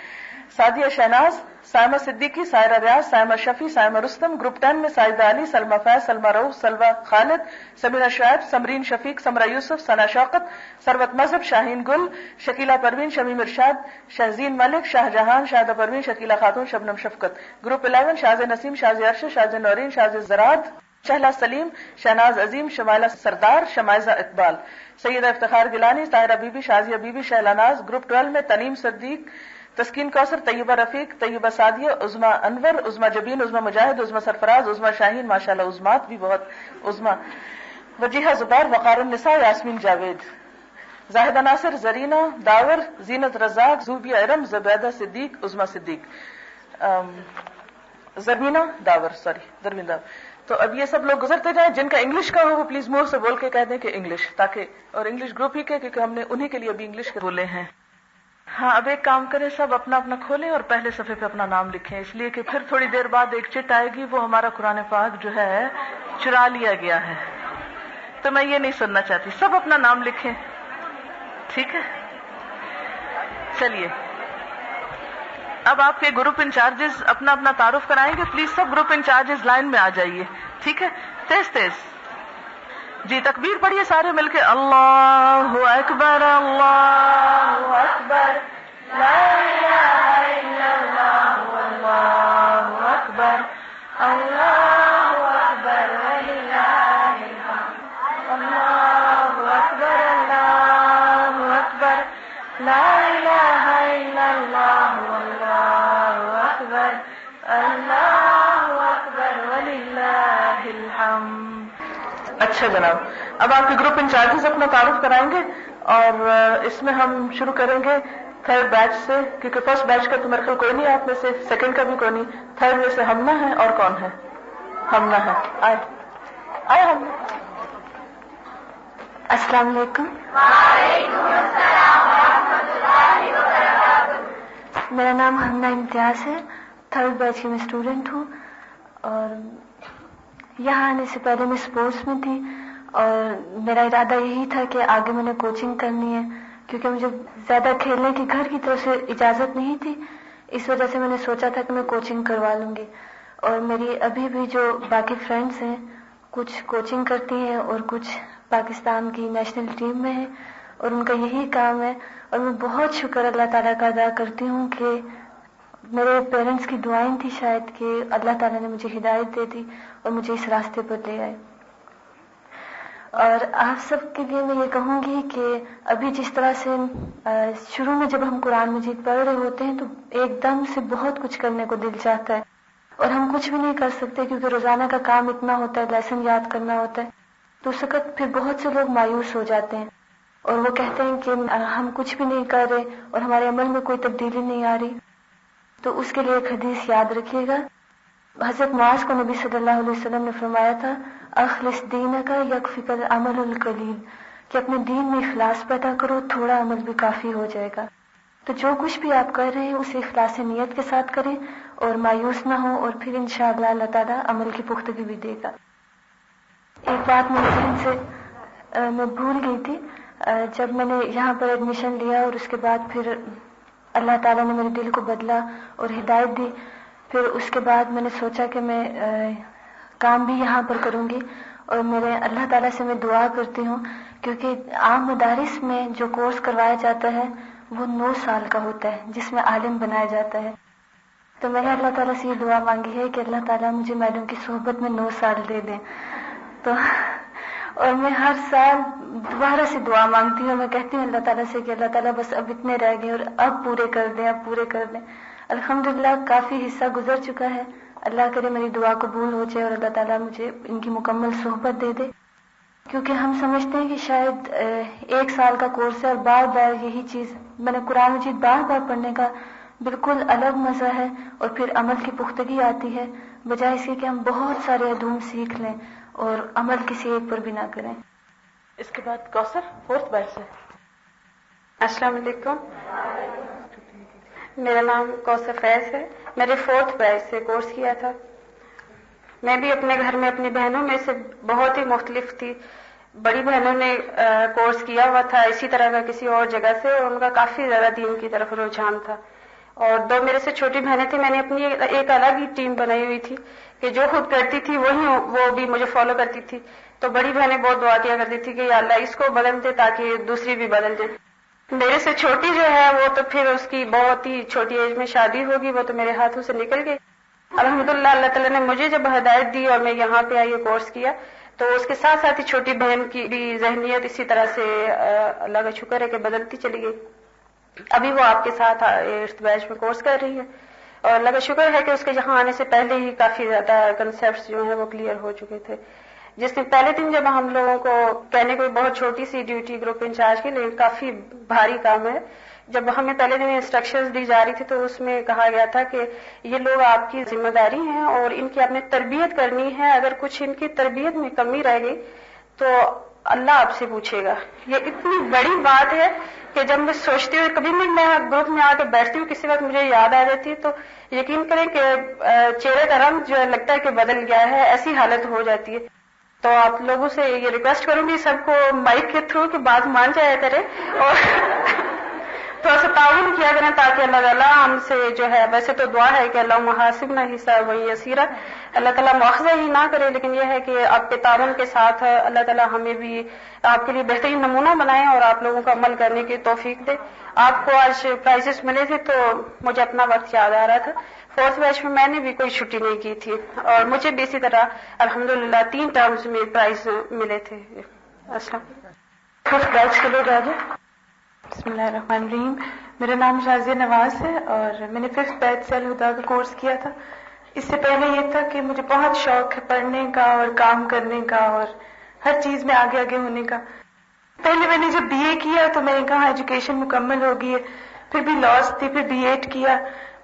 سعدیہ شہناز، سائمہ صدیقی، سائرہ ریاض، سائمہ شفیع، سائمہ رستم. گروپ 10 میں سائدہ علی، سلمہ فیض، سلمہ رؤوف، سلوہ خالد، سمینہ شعیب، سمرین شفیق، سمرہ یوسف، ثنا شوکت، ثروت مذہب، شاہین گل، شکیلہ پروین، شمیم ارشاد، شہزین ملک، شاہ جہان، شاہدہ پروین، شکیلہ خاتون، شبنم شفقت. گروپ 11 شاز نسیم، شاز عرش، شاز نورین، شاز زراد، شہلا سلیم، Shahnaz Azeem, Shumaila Sardar, Shamaiza Iqbal. Syeda Iftikhar Gilani, Tahira Bibi, Shazia Bibi, Shehla Naz. Group 12 میں تنیم صدیق، تسکین کوثر، طیبہ رفیق، طیبہ سعدیہ، عظما انور، عظما جبین، عظما مجاہد، عظما سرفراز، عظما شاہین. ماشاءاللہ عظمات بھی بہت. عظما وجیحہ زبیر، وقار النساء، یاسمین جاوید، زاہدہ ناصر، زرینہ داور، زینت رزاق، زوبیہ ارم، زبیدہ صدیق، عظما صدیق، زرمینہ داور، زرمین داور. تو اب یہ سب لوگ گزرتے جائیں. جن کا انگلش کا ہو وہ پلیز منہ سے بول کے کہہ دیں کہ انگلش، تاکہ اور انگلش گروپ ہی کے، کیونکہ ہم نے انہی کے لیے ابھی انگلش کے بولے ہیں. ہاں اب ایک کام کریں، سب اپنا اپنا کھولیں اور پہلے صفحے پہ اپنا نام لکھیں، اس لیے کہ پھر تھوڑی دیر بعد ایک چٹ آئے گی، وہ ہمارا قرآن پاک جو ہے چرا لیا گیا ہے، تو میں یہ نہیں سننا چاہتی. سب اپنا نام لکھیں، ٹھیک ہے؟ چلیے اب آپ کے گروپ انچارجز اپنا اپنا تعارف کرائیں گے. Please sub group in-charges line میں آ جائیے، ٹھیک ہے؟ تیز تیز جی. تکبیر پڑھیے سارے مل کے. اللہ اکبر، اللہ اکبر، لا الہ الا اللہ، اللہ اکبر، اللہ اکبر وللہ الحمد، اللہ اکبر، اللہ اکبر، لا الہ الا اللہ، اللہ اکبر، اللہ اکبر وللہ الحمد. اچھا جناب، اب آپ کے گروپ انچارجز اپنا تعارف کرائیں گے، اور اس میں ہم شروع کریں گے تھرڈ بیچ سے، کیونکہ فرسٹ بیچ کا تو میرے خیال کوئی نہیں آپ میں سے، سیکنڈ کا بھی کوئی نہیں. تھرڈ میں سے ہمنا ہے، اور کون ہے؟ ہمنا ہے. آئے ہمنا. السلام علیکم. وعلیکم السلام ورحمۃ اللہ وبرکاتہ. میرا نام ہمنا امتیاز ہے، تھرڈ بیچ کی میں اسٹوڈنٹ ہوں، اور یہاں آنے سے پہلے میں اسپورٹس میں تھی، اور میرا ارادہ یہی تھا کہ آگے میں نے کوچنگ کرنی ہے، کیونکہ مجھے زیادہ کھیلنے کی گھر کی طرف سے اجازت نہیں تھی. اس وجہ سے میں نے سوچا تھا کہ میں کوچنگ کروا لوں گی. اور میری ابھی بھی جو باقی فرینڈس ہیں، کچھ کوچنگ کرتی ہیں اور کچھ پاکستان کی نیشنل ٹیم میں ہیں، اور ان کا یہی کام ہے. اور میں بہت شکر اللہ تعالیٰ کا ادا کرتی ہوں کہ میرے پیرنٹس کی دعائیں تھی شاید کہ اللہ تعالیٰ نے مجھے ہدایت دے دی اور مجھے اس راستے پر لے آئے. اور آپ سب کے لیے میں یہ کہوں گی کہ ابھی جس طرح سے شروع میں جب ہم قرآن مجید پڑھ رہے ہوتے ہیں تو ایک دم سے بہت کچھ کرنے کو دل چاہتا ہے، اور ہم کچھ بھی نہیں کر سکتے کیونکہ روزانہ کا کام اتنا ہوتا ہے، لیسن یاد کرنا ہوتا ہے، تو اس وقت پھر بہت سے لوگ مایوس ہو جاتے ہیں. اور وہ کہتے ہیں کہ ہم کچھ بھی نہیں کر رہے اور ہمارے عمل میں کوئی تبدیلی نہیں آ رہی، تو اس کے لیے ایک حدیث یاد رکھیے گا. حضرت معاذ کو نبی صلی اللہ علیہ وسلم نے فرمایا تھا اخلص دینک یکفیک العمل القلیل، کہ اپنے دین میں اخلاص پیدا کرو، تھوڑا عمل بھی کافی ہو جائے گا. تو جو کچھ بھی آپ کر رہے ہیں اسے اخلاص نیت کے ساتھ کریں اور مایوس نہ ہو، اور پھر انشاءاللہ اللہ تعالیٰ عمل کی پختگی بھی دے گا. ایک بات میرے ذہن سے میں بھول گئی تھی. جب میں نے یہاں پر ایڈمیشن لیا اور اس کے بعد پھر اللہ تعالیٰ نے میرے دل کو بدلا اور ہدایت دی، پھر اس کے بعد میں نے سوچا کہ میں کام بھی یہاں پر کروں گی. اور میرے اللہ تعالیٰ سے میں دعا کرتی ہوں، کیونکہ عام مدارس میں جو کورس کروایا جاتا ہے وہ 9 سال کا ہوتا ہے، جس میں عالم بنایا جاتا ہے. تو میں نے اللہ تعالیٰ سے یہ دعا مانگی ہے کہ اللہ تعالیٰ مجھے میڈم کی صحبت میں 9 سال دے دیں. تو اور میں ہر سال دوبارہ سے دعا مانگتی ہوں، میں کہتی ہوں اللہ تعالیٰ سے کہ اللہ تعالیٰ بس اب اتنے رہ گئے اور اب پورے کر دیں، اب پورے کر دیں. الحمدللہ کافی حصہ گزر چکا ہے. اللہ کرے میری دعا قبول ہو جائے اور اللہ تعالیٰ مجھے ان کی مکمل صحبت دے دے. کیونکہ ہم سمجھتے ہیں کہ شاید 1 سال کا کورس ہے اور بار بار یہی چیز، میں نے قرآن مجید بار بار پڑھنے کا بالکل الگ مزہ ہے اور پھر عمل کی پختگی آتی ہے، بجائے اس کے کہ ہم بہت سارے علوم سیکھ لیں اور عمل کسی ایک پر بھی نہ کریں. اس کے بعد کوثر 4th بیچ سے. السلام علیکم، میرا نام کوثر فیض ہے. میں نے 4th بیچ سے کورس کیا تھا. میں بھی اپنے گھر میں اپنی بہنوں میں سے بہت ہی مختلف تھی. بڑی بہنوں نے کورس کیا ہوا تھا اسی طرح کا کسی اور جگہ سے، اور ان کا کافی زیادہ دین کی طرف رجحان تھا. اور 2 میرے سے چھوٹی بہنیں تھیں. میں نے اپنی ایک الگ ہی ٹیم بنائی ہوئی تھی کہ جو خود کرتی تھی وہی وہ بھی مجھے فالو کرتی تھی. تو بڑی بہنیں بہت دعا کیا کرتی تھی کہ یا اللہ اس کو بدل دے تاکہ دوسری بھی بدل جائے. میرے سے چھوٹی جو ہے وہ تو پھر اس کی بہت ہی چھوٹی ایج میں شادی ہوگی، وہ تو میرے ہاتھوں سے نکل گئی. الحمدللہ اللہ تعالیٰ نے مجھے جب ہدایت دی اور میں یہاں پہ آئی کورس کیا، تو اس کے ساتھ ساتھ ہی چھوٹی بہن کی بھی ذہنیت اسی طرح سے اللہ کا شکر ہے کہ بدلتی چلی گئی. ابھی وہ آپ کے ساتھ 8th بیچ میں کورس کر رہی ہے، اور اللہ کا شکر ہے کہ اس کے یہاں آنے سے پہلے ہی کافی زیادہ کنسیپٹس جو ہیں وہ کلیئر ہو چکے تھے. جس دن پہلے دن جب ہم لوگوں کو کہنے کو بہت چھوٹی سی ڈیوٹی گروپ انچارج کی، لیکن کافی بھاری کام ہے، جب ہمیں پہلے دن انسٹرکشنز دی جا رہی تھی تو اس میں کہا گیا تھا کہ یہ لوگ آپ کی ذمہ داری ہیں اور ان کی آپ نے تربیت کرنی ہے. اگر کچھ ان کی تربیت میں کمی رہ گئی تو اللہ آپ سے پوچھے گا. یہ اتنی بڑی بات ہے کہ جب میں سوچتی ہوں، کبھی بھی میں گروپ میں آ کے بیٹھتی ہوں، کسی وقت مجھے یاد آ جاتی ہے تو یقین کریں کہ چہرے کا رنگ جو ہے لگتا ہے کہ بدل گیا ہے، ایسی حالت ہو جاتی ہے. تو آپ لوگوں سے یہ ریکویسٹ کروں گی سب کو مائک کے تھرو کہ بات مان جایا کرے اور تھوڑا سا تعاون کیا کریں تاکہ اللہ تعالیٰ ہم سے جو ہے، ویسے تو دعا ہے کہ اللہ محاسبنا حسابا یسیرا، اللہ تعالیٰ مواخذہ ہی نہ کرے، لیکن یہ ہے کہ آپ کے تعاون کے ساتھ اللہ تعالیٰ ہمیں بھی آپ کے لیے بہترین نمونہ بنائیں اور آپ لوگوں کو عمل کرنے کی توفیق دے. آپ کو آج پرائزز ملے تھے تو مجھے اپنا وقت یاد آ رہا تھا. 4th بیچ میں نے بھی کوئی چھٹی نہیں کی تھی اور مجھے بھی اسی طرح الحمدللہ 3 ٹرمز میں پرائز ملے تھے. السلام 5th بیچ کے لوگ آگے. بسم اللہ الرحمن الرحیم. میرا نام شازیہ نواز ہے اور میں نے 5th بیچ سے الہدا کا کورس کیا تھا. اس سے پہلے یہ تھا کہ مجھے بہت شوق ہے پڑھنے کا اور کام کرنے کا اور ہر چیز میں آگے آگے ہونے کا. پہلے میں نے جب BA کیا تو میں نے کہا ایجوکیشن مکمل ہو گئی ہے، پھر بھی لاس تھی، پھر B.Ed کیا،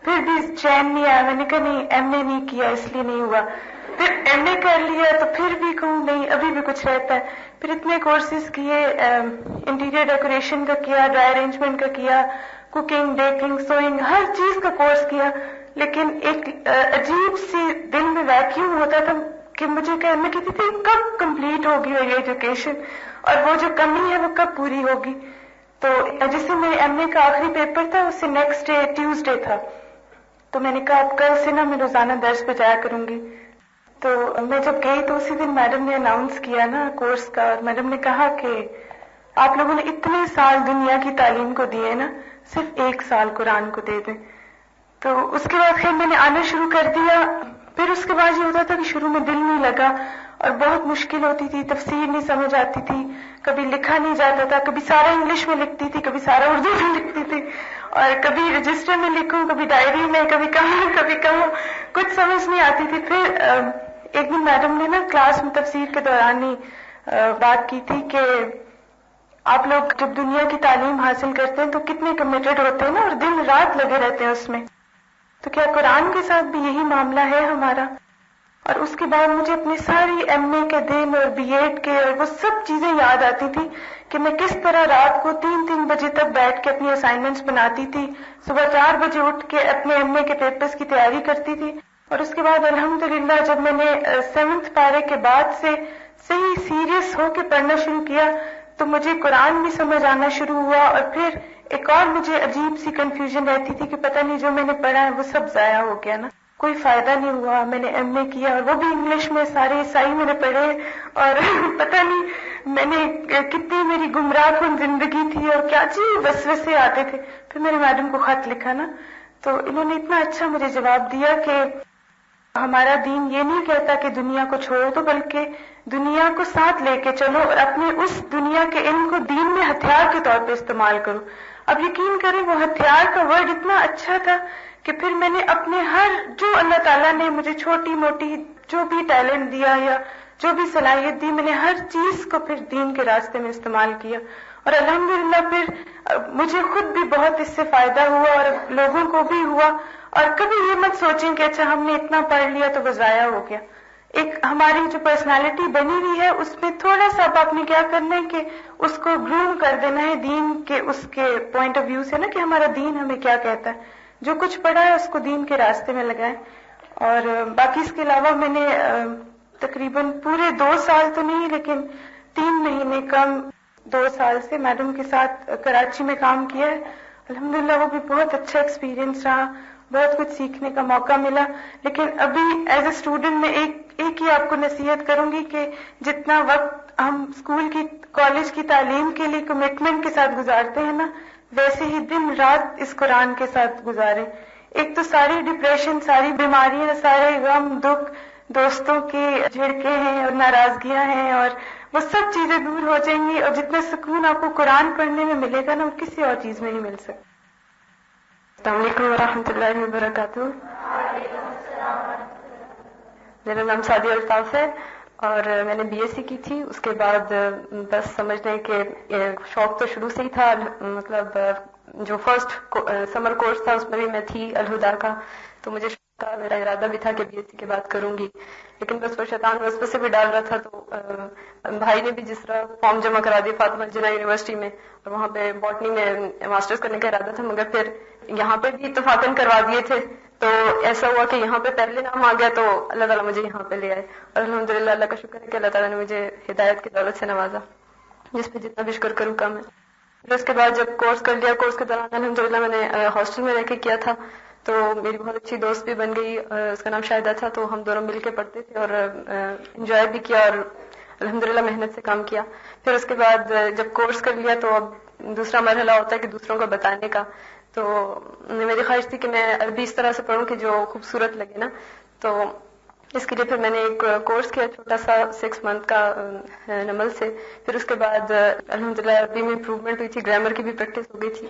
پھر بھی چین نہیں آیا. میں نے کہا نہیں MA نہیں کیا اس لیے نہیں ہوا. پھر MA کر لیا تو پھر بھی کہوں نہیں ابھی بھی کچھ رہتا ہے. پھر اتنے کورسز کیے، انٹیریئر ڈیکوریشن کا کیا، ڈرائی ارینجمنٹ کا کیا، کوکنگ، بیکنگ، سوئنگ، ہر چیز کا کورس کیا، لیکن ایک عجیب سی دل میں ویکیوم ہوتا تھا کہ مجھے میں کہتی تھی کب کمپلیٹ ہوگی یہ ایجوکیشن اور وہ جو کمی ہے وہ کب پوری ہوگی. تو جس سے میرے MA کا آخری پیپر تھا اس سے نیکسٹ ڈے ٹیوزڈے تھا، تو میں نے کہا اب کل سے نا میں روزانہ درس پہ جایا کروں گی. تو میں جب گئی تو اسی دن میڈم نے اناؤنس کیا نا کورس کا، اور میڈم نے کہا کہ آپ لوگوں نے اتنے سال دنیا کی تعلیم کو دیے نا، صرف 1 سال قرآن کو دے دیں. تو اس کے بعد خیر میں نے آنا شروع کر دیا. پھر اس کے بعد یہ ہوتا تھا کہ شروع میں دل نہیں لگا اور بہت مشکل ہوتی تھی، تفسیر نہیں سمجھ آتی تھی، کبھی لکھا نہیں جاتا تھا، کبھی سارا انگلش میں لکھتی تھی، کبھی سارا اردو میں لکھتی تھی، اور کبھی رجسٹر میں لکھوں، کبھی ڈائری میں، کبھی کہاں کچھ سمجھ نہیں آتی تھی. پھر ایک دن میڈم نے نا کلاس میں تفسیر کے دوران ہی بات کی تھی کہ آپ لوگ جب دنیا کی تعلیم حاصل کرتے ہیں تو کتنے کمیٹڈ ہوتے ہیں نا، اور دن رات لگے رہتے ہیں اس میں. تو کیا قرآن کے ساتھ بھی یہی معاملہ ہے ہمارا؟ اور اس کے بعد مجھے اپنی ساری ایم اے کے دن اور بی ایڈ کے اور وہ سب چیزیں یاد آتی تھی کہ میں کس طرح رات کو 3 بجے تک بیٹھ کے اپنی اسائنمنٹس بناتی تھی، صبح 4 بجے اٹھ کے اپنے ایم اے کے پیپرز کی تیاری کرتی تھی. اور اس کے بعد الحمدللہ جب میں نے 7th پیرے کے بعد سے صحیح سیریس ہو کے پڑھنا شروع کیا تو مجھے قرآن بھی سمجھ آنا شروع ہوا. اور پھر ایک اور مجھے عجیب سی کنفیوژن رہتی تھی کہ پتہ نہیں جو میں نے پڑھا ہے وہ سب ضائع ہو گیا نا، کوئی فائدہ نہیں ہوا. میں نے ایم اے کیا اور وہ بھی انگلش میں، سارے عیسائی میں نے پڑھے، اور پتہ نہیں میں نے کتنی میری گمراہ کن زندگی تھی اور کیا چیز وسوسے آتے تھے. پھر میرے میڈم کو خط لکھا نا تو انہوں نے اتنا اچھا مجھے جواب دیا کہ ہمارا دین یہ نہیں کہتا کہ دنیا کو چھوڑ دو، بلکہ دنیا کو ساتھ لے کے چلو اور اپنے اس دنیا کے علم کو دین میں ہتھیار کے طور پہ استعمال کرو. اب یقین کریں وہ ہتھیار کا ورڈ اتنا اچھا تھا کہ پھر میں نے اپنے ہر جو اللہ تعالیٰ نے مجھے چھوٹی موٹی جو بھی ٹیلنٹ دیا یا جو بھی صلاحیت دی، میں نے ہر چیز کو پھر دین کے راستے میں استعمال کیا. اور الحمدللہ پھر مجھے خود بھی بہت اس سے فائدہ ہوا اور لوگوں کو بھی ہوا. اور کبھی یہ مت سوچیں کہ اچھا ہم نے اتنا پڑھ لیا تو وہ ضائع ہو گیا. ایک ہماری جو پرسنالٹی بنی ہوئی ہے اس میں تھوڑا سا آپ نے کیا کرنا ہے کہ اس کو گروم کر دینا ہے دین کے اس کے پوائنٹ آف ویو سے نا، کہ ہمارا دین ہمیں کیا کہتا ہے. جو کچھ پڑھا ہے اس کو دین کے راستے میں لگائیں. اور باقی اس کے علاوہ میں نے تقریباً پورے 2 سال تو نہیں لیکن 3 مہینے کم 2 سال سے میڈم کے ساتھ کراچی میں کام کیا ہے. الحمدللہ وہ بھی بہت اچھا ایکسپیرینس رہا، بہت کچھ سیکھنے کا موقع ملا. لیکن ابھی ایز اے اسٹوڈنٹ میں ایک ہی آپ کو نصیحت کروں گی کہ جتنا وقت ہم اسکول کی کالج کی تعلیم کے لیے کمٹمنٹ کے ساتھ گزارتے ہیں نا، ویسے ہی دن رات اس قرآن کے ساتھ گزاریں. ایک تو ساری ڈپریشن، ساری بیماریاں، سارے غم دکھ، دوستوں کے جھڑکے ہیں اور ناراضگیاں ہیں، اور وہ سب چیزیں دور ہو جائیں گی. اور جتنا سکون آپ کو قرآن پڑھنے میں ملے گا نا وہ کسی اور چیز میں نہیں مل سکتا. السلام علیکم ورحمۃ اللہ وبرکاتہ. میرا نام سعدیہ الطاف ہے اور میں نے بی ایس سی کی تھی. اس کے بعد بس سمجھ لیں کہ شوق تو شروع سے ہی تھا. مطلب جو فرسٹ سمر کورس تھا اس میں بھی میں تھی الہدا کا، تو مجھے میرا ارادہ بھی تھا کہ بی ایس سی کے بعد کروں گی. لیکن بس وہ شیطان وسوسے بھی ڈال رہا تھا. تو بھائی نے بھی جس طرح فارم جمع کرا دیا فاطمہ جناح یونیورسٹی میں، اور وہاں پہ باٹنی میں ماسٹرز کرنے کا ارادہ تھا، مگر پھر یہاں پہ بھی اتفاقاً کروا دیے تھے. تو ایسا ہوا کہ یہاں پہ پہلے نام آ گیا تو اللہ تعالیٰ مجھے یہاں پہ لے آئے. اور الحمدللہ اللہ کا شکر ہے کہ اللہ تعالیٰ نے مجھے ہدایت کی دولت سے نوازا، جس پہ جتنا بھی شکر کروں کم ہے. پھر اس کے بعد جب کورس کر لیا، کورس کے دوران الحمدللہ میں نے ہاسٹل میں رہ کے کیا تھا، تو میری بہت اچھی دوست بھی بن گئی. اس کا نام شاہدہ تھا. تو ہم دونوں مل کے پڑھتے تھے اور انجوائے بھی کیا اور الحمدللہ محنت سے کام کیا. پھر اس کے بعد جب کورس کر لیا تو اب دوسرا مرحلہ ہوتا ہے کہ دوسروں کو بتانے کا. تو میری خواہش تھی کہ میں عربی اس طرح سے پڑھوں کہ جو خوبصورت لگے نا. تو اس کے لیے پھر میں نے ایک کورس کیا چھوٹا سا 6 منتھ کا نمل سے. پھر اس کے بعد الحمدللہ عربی میں امپروومنٹ ہوئی تھی، گرامر کی بھی پریکٹس ہو گئی تھی.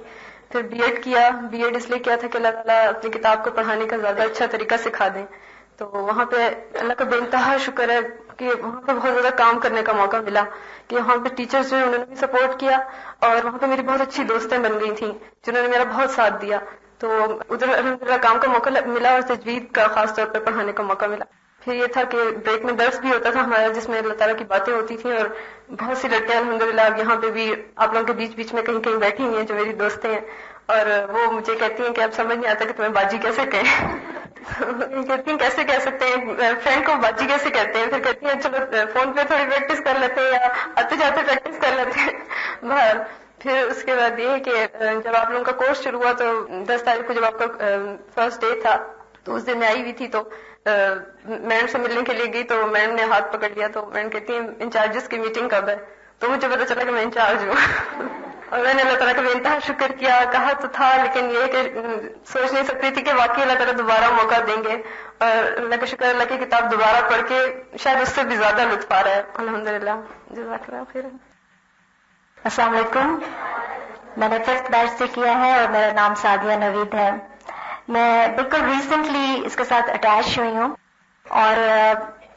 پھر بی ایڈ کیا. بی ایڈ اس لیے کیا تھا کہ اللہ تعالیٰ اپنی کتاب کو پڑھانے کا زیادہ اچھا طریقہ سکھا دیں. تو وہاں پہ اللہ کا بے انتہا شکر ہے کہ وہاں پہ بہت زیادہ کام کرنے کا موقع ملا، کہ وہاں پہ ٹیچرز جو انہوں نے بھی سپورٹ کیا، اور وہاں پہ میری بہت اچھی دوستیں بن گئی تھیں جنہوں نے میرا بہت ساتھ دیا. تو ادھر الحمدللہ کام کا موقع ملا اور تجوید کا خاص طور پہ پڑھانے کا موقع ملا. پھر یہ تھا کہ بریک میں درس بھی ہوتا تھا ہمارا، جس میں اللہ تعالیٰ کی باتیں ہوتی تھیں. اور بہت سی لڑکیاں الحمدللہ یہاں پہ بھی آپ لوگوں کے بیچ میں کہیں کہیں بیٹھی ہوئی ہیں جو میری دوستیں ہیں، اور وہ مجھے کہتی ہیں کہ اب سمجھ نہیں آتا کہ تمہیں باجی کیسے کہیں. کہتی ہیں کیسے کہہ سکتے ہیں فرینڈ کو باجی کیسے کہتے ہیں. پھر کہتی ہیں چلو فون پہ تھوڑی پریکٹس کر لیتے ہیں یا آتے جاتے پریکٹس کر لیتے ہیں باہر. پھر اس کے بعد یہ کہ جب آپ لوگوں کا کورس شروع ہوا تو 10 تاریخ کو جب آپ کا فرسٹ ڈے تھا تو اس دن میں آئی ہوئی تھی. تو میم سے ملنے کے لیے گئی تو میم نے ہاتھ پکڑ لیا. تو میم کہتی ہیں انچارجز کی میٹنگ کب ہے؟ تو مجھے پتا چلا کہ میں انچارج ہوں. اور میں نے اللہ تعالیٰ کا بے انتہا شکر کیا. کہا تو تھا لیکن یہ کہ سوچ نہیں سکتی تھی کہ واقعی اللہ تعالیٰ دوبارہ موقع دیں گے. اور اللہ کا شکر اللہ کی کتاب دوبارہ پڑھ کے شاید اس سے بھی زیادہ لطف آ رہا ہے الحمدللہ. جزاک اللہ خیر. السلام علیکم. میں نے 5th بیچ سے کیا ہے اور میرا نام سعدیہ نوید ہے. میں بالکل ریسنٹلی اس کے ساتھ اٹیچ ہوئی ہوں اور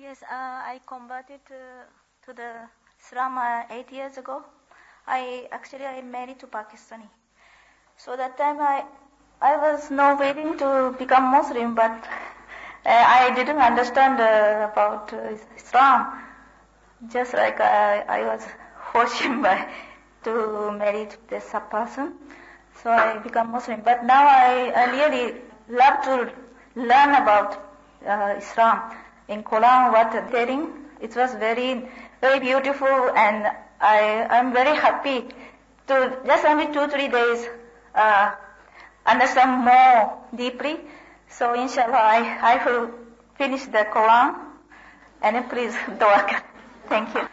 Yes, I converted to the Islam 8 years ago. I married to Pakistani. So that time I was not waiting to become Muslim, but I didn't understand about Islam. Just like I was forced to marry this person, so I become Muslim. But now I really love to learn about Islam. In Quran, what they're telling, it was very, very beautiful, and I'm very happy to just only 2-3 days understand more deeply. So inshallah, I will finish the Quran, and please dua kar. Thank you.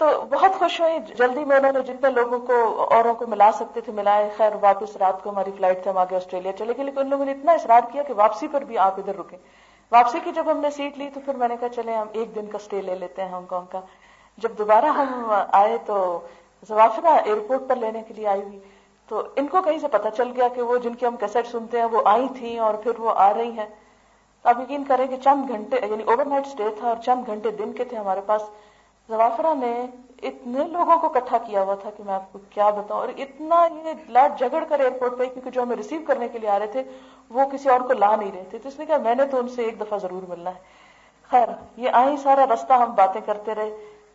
تو بہت خوش ہوئی. جلدی میں انہوں نے جتنے لوگوں کو اوروں کو ملا سکتے تھے ملائے. خیر واپس رات کو ہماری فلائٹ تھی, ہم آگے آسٹریلیا چلے گئے, لیکن ان لوگوں نے اتنا اصرار کیا کہ واپسی پر بھی آپ ادھر رکیں. واپسی کی جب ہم نے سیٹ لی تو پھر میں نے کہا چلے ہم ایک دن کا اسٹے لے لیتے ہیں ہانگ کانگ کا. جب دوبارہ ہم آئے تو زوافرہ ایئرپورٹ پر لینے کے لیے آئی ہوئی, تو ان کو کہیں سے پتا چل گیا کہ وہ جن کی ہم کیسٹ سنتے ہیں وہ آئی تھیں اور پھر وہ آ رہی ہیں. تو آپ یقین کریں کہ چند گھنٹے, یعنی اوور نائٹ اسٹے تھا اور چند گھنٹے دن کے تھے ہمارے پاس. زوافرہ نے اتنے لوگوں کو اکٹھا کیا ہوا تھا کہ میں آپ کو کیا بتاؤں, اور اتنا یہ لاٹ جھگڑ کر ایئرپورٹ پہ, کیونکہ جو ہمیں ریسیو کرنے کے لیے آ رہے تھے وہ کسی اور کو لا نہیں رہے تھے. تو اس نے کہا میں نے تو ان سے ایک دفعہ ضرور ملنا ہے. خیر یہ آئی, سارا رستہ ہم باتیں کرتے رہے,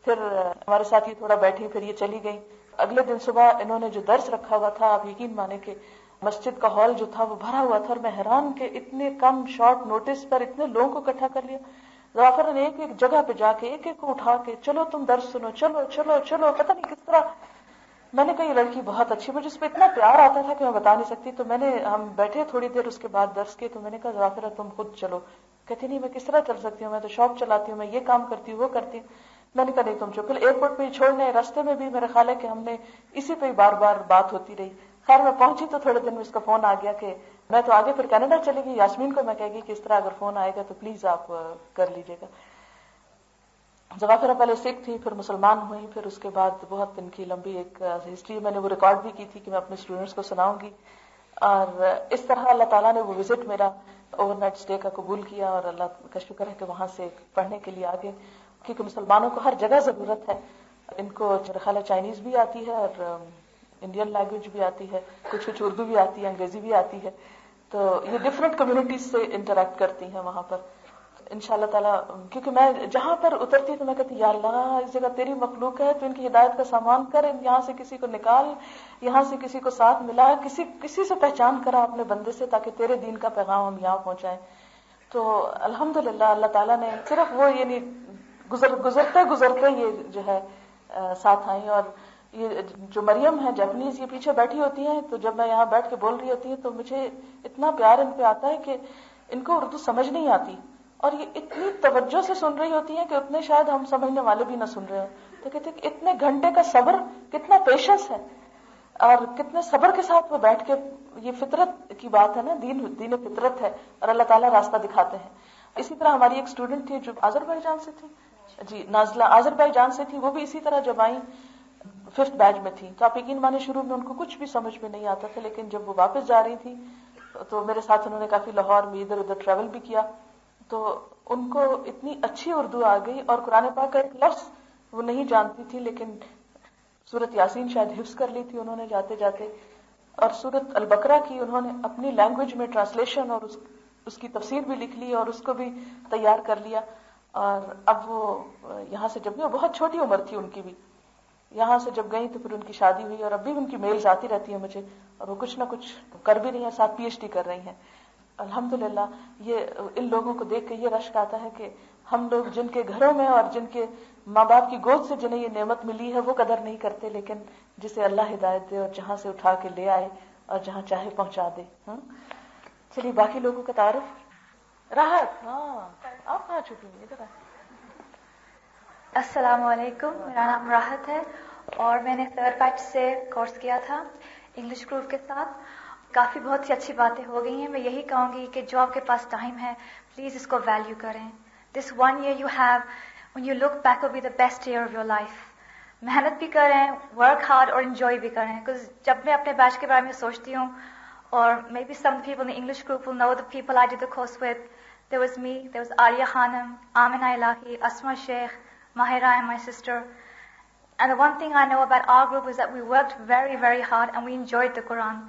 پھر ہمارے ساتھ یہ تھوڑا بیٹھی, پھر یہ چلی گئی. اگلے دن صبح انہوں نے جو درس رکھا ہوا تھا, آپ یقین مانے کہ مسجد کا ہال جو تھا وہ بھرا ہوا تھا, اور میں حیران کہ اتنے کم شارٹ نوٹس پر اتنے لوگوں کو اکٹھا کر لیا. زوافر نے ایک ایک جگہ پہ جا کے ایک ایک کو اٹھا کے چلو تم درس سنو, چلو چلو چلو, پتہ نہیں کس طرح. میں نے کہا یہ لڑکی بہت اچھی, مجھے اس پہ اتنا پیار آتا تھا کہ میں بتا نہیں سکتی. تو ہم بیٹھے تھوڑی دیر اس کے بعد درس کے, تو میں نے کہا زوافر تم خود چلو. کہتی نہیں میں کس طرح چل سکتی ہوں, میں تو شاپ چلاتی ہوں, میں یہ کام کرتی ہوں وہ کرتی ہوں. میں نے کہا نہیں تم چلو. پھر ایئرپورٹ پہ چھوڑنے راستے میں بھی میرا خیال ہے کہ ہم نے اسی پہ بار بار بات ہوتی رہی. خیر میں پہنچی تو تھوڑے دن میں اس کا فون آ گیا کہ میں تو آگے پھر کینیڈا چلے گی. یاسمین کو میں کہے گی کہ اس طرح اگر فون آئے گا تو پلیز آپ کر لیجیے گا. زوافرہ پہلے سکھ تھی, پھر مسلمان ہوئی, پھر اس کے بعد بہت ان کی لمبی ایک ہسٹری میں نے وہ ریکارڈ بھی کی تھی کہ میں اپنے اسٹوڈنٹس کو سناؤں گی. اور اس طرح اللہ تعالیٰ نے وہ وزٹ میرا اوور نائٹ اسٹے کا قبول کیا, اور اللہ کا شکر ہے کہ وہاں سے پڑھنے کے لیے آگے, کیونکہ مسلمانوں کو ہر جگہ ضرورت ہے. ان کو میرا خیال ہے چائنیز بھی آتی ہے اور انڈین لینگویج بھی آتی ہے, کچھ اردو بھی آتی ہے, انگریزی بھی آتی ہے. تو یہ ڈفرینٹ کمیونٹیز سے انٹریکٹ کرتی ہیں وہاں پر انشاءاللہ تعالیٰ. کیونکہ میں جہاں پر اترتی تو میں کہتی یا اللہ اس جگہ تیری مخلوق ہے, تو ان کی ہدایت کا سامان کر, یہاں سے کسی کو نکال, یہاں سے کسی کو ساتھ ملا, کسی سے پہچان کرا اپنے بندے سے, تاکہ تیرے دین کا پیغام ہم یہاں پہنچائیں. تو الحمدللہ اللہ تعالیٰ نے صرف وہ یعنی گزرتے یہ جو ہے ساتھ آئی. اور یہ جو مریم ہے جاپنیز, یہ پیچھے بیٹھی ہوتی ہیں, تو جب میں یہاں بیٹھ کے بول رہی ہوتی ہوں تو مجھے اتنا پیار ان پہ آتا ہے کہ ان کو اردو سمجھ نہیں آتی, اور یہ اتنی توجہ سے سن رہی ہوتی ہیں کہ اتنے شاید ہم سمجھنے والے بھی نہ سن رہے ہوں. تو کہتے ہیں کہ اتنے گھنٹے کا صبر, کتنا پیشنس ہے, اور کتنے صبر کے ساتھ وہ بیٹھ کے, یہ فطرت کی بات ہے نا, دین فطرت ہے, اور اللہ تعالیٰ راستہ دکھاتے ہیں. اسی طرح ہماری ایک اسٹوڈنٹ تھی جو آذربائیجان سے تھی, جی نازلہ آذربائیجان سے تھی, وہ بھی اسی طرح جب آئی 5th بیچ میں تھی. تو آپ یقین مانے شروع میں ان کو کچھ بھی سمجھ میں نہیں آتا تھا, لیکن جب وہ واپس جا رہی تھی تو میرے ساتھ انہوں نے کافی لاہور میں ادھر ادھر ٹریول بھی کیا, تو ان کو اتنی اچھی اردو آ گئی. اور قرآن پاک کا ایک لفظ وہ نہیں جانتی تھی, لیکن سورت یاسین شاید حفظ کر لی تھی انہوں نے جاتے جاتے, اور سورت البقرہ کی انہوں نے اپنی لینگویج میں ٹرانسلیشن اور اس کی تفسیر بھی لکھ لی اور اس کو بھی تیار کر لیا. اور اب وہ یہاں سے جب بھی, وہ بہت چھوٹی عمر تھی ان کی بھی, یہاں سے جب گئی تو پھر ان کی شادی ہوئی, اور اب بھی ان کی میلز آتی رہتی ہیں مجھے, اور وہ کچھ نہ کچھ کر بھی رہی ہیں, ساتھ PhD کر رہی ہیں. الحمدللہ یہ ان لوگوں کو دیکھ کے یہ رشک آتا ہے کہ ہم لوگ جن کے گھروں میں اور جن کے ماں باپ کی گود سے جنہیں یہ نعمت ملی ہے وہ قدر نہیں کرتے, لیکن جسے اللہ ہدایت دے اور جہاں سے اٹھا کے لے آئے اور جہاں چاہے پہنچا دے. چلیے باقی لوگوں کا تعارف. راحت, ہاں آپ کہاں چھپی ہوئی, ادھر آئے. السلام علیکم, میرا نام راحت ہے اور میں نے 3rd بیچ سے کورس کیا تھا انگلش گروپ کے ساتھ. کافی بہت سی اچھی باتیں ہو گئی ہیں. میں یہی کہوں گی کہ جو آپ کے پاس ٹائم ہے پلیز اس کو ویلیو کریں. دس 1 year you have, when you look back, will be the best year of your life. محنت بھی کریں, ورک ہارڈ, اور انجوائے بھی کریں. because جب میں اپنے بیچ کے بارے میں سوچتی ہوں, اور maybe some people in the English group will know the people I did the course with. There was me, there was Arya Khanam, Amina Ilahi, Asma Sheikh, Mahira and my sister. And the one thing I know about our group is that we worked very, very hard and we enjoyed the Quran.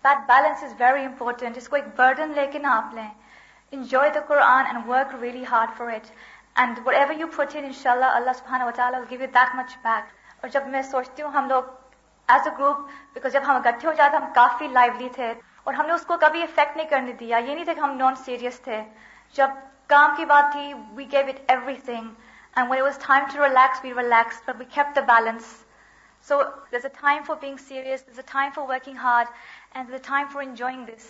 That balance is very important. اس کو ایک burden لے کے نہ آپ لیں. Enjoy the Quran and work really hard for it. And whatever you put in, inshallah, Allah subhanahu wa ta'ala will give you that much back. اور جب میں سوچتی ہوں ہم لوگ ایز اے گروپ, بیکاز جب ہم اکٹھے ہو جاتے ہم کافی لائیولی تھے, اور ہم نے اس کو کبھی افیکٹ نہیں کرنے دیا. یہ نہیں تھا کہ ہم نان سیریس تھے. جب کام کی بات تھی, we gave it everything. And when it was time to relax, we relaxed, but we kept the balance. So there's a time for being serious, there's a time for working hard, and there's a time for enjoying this.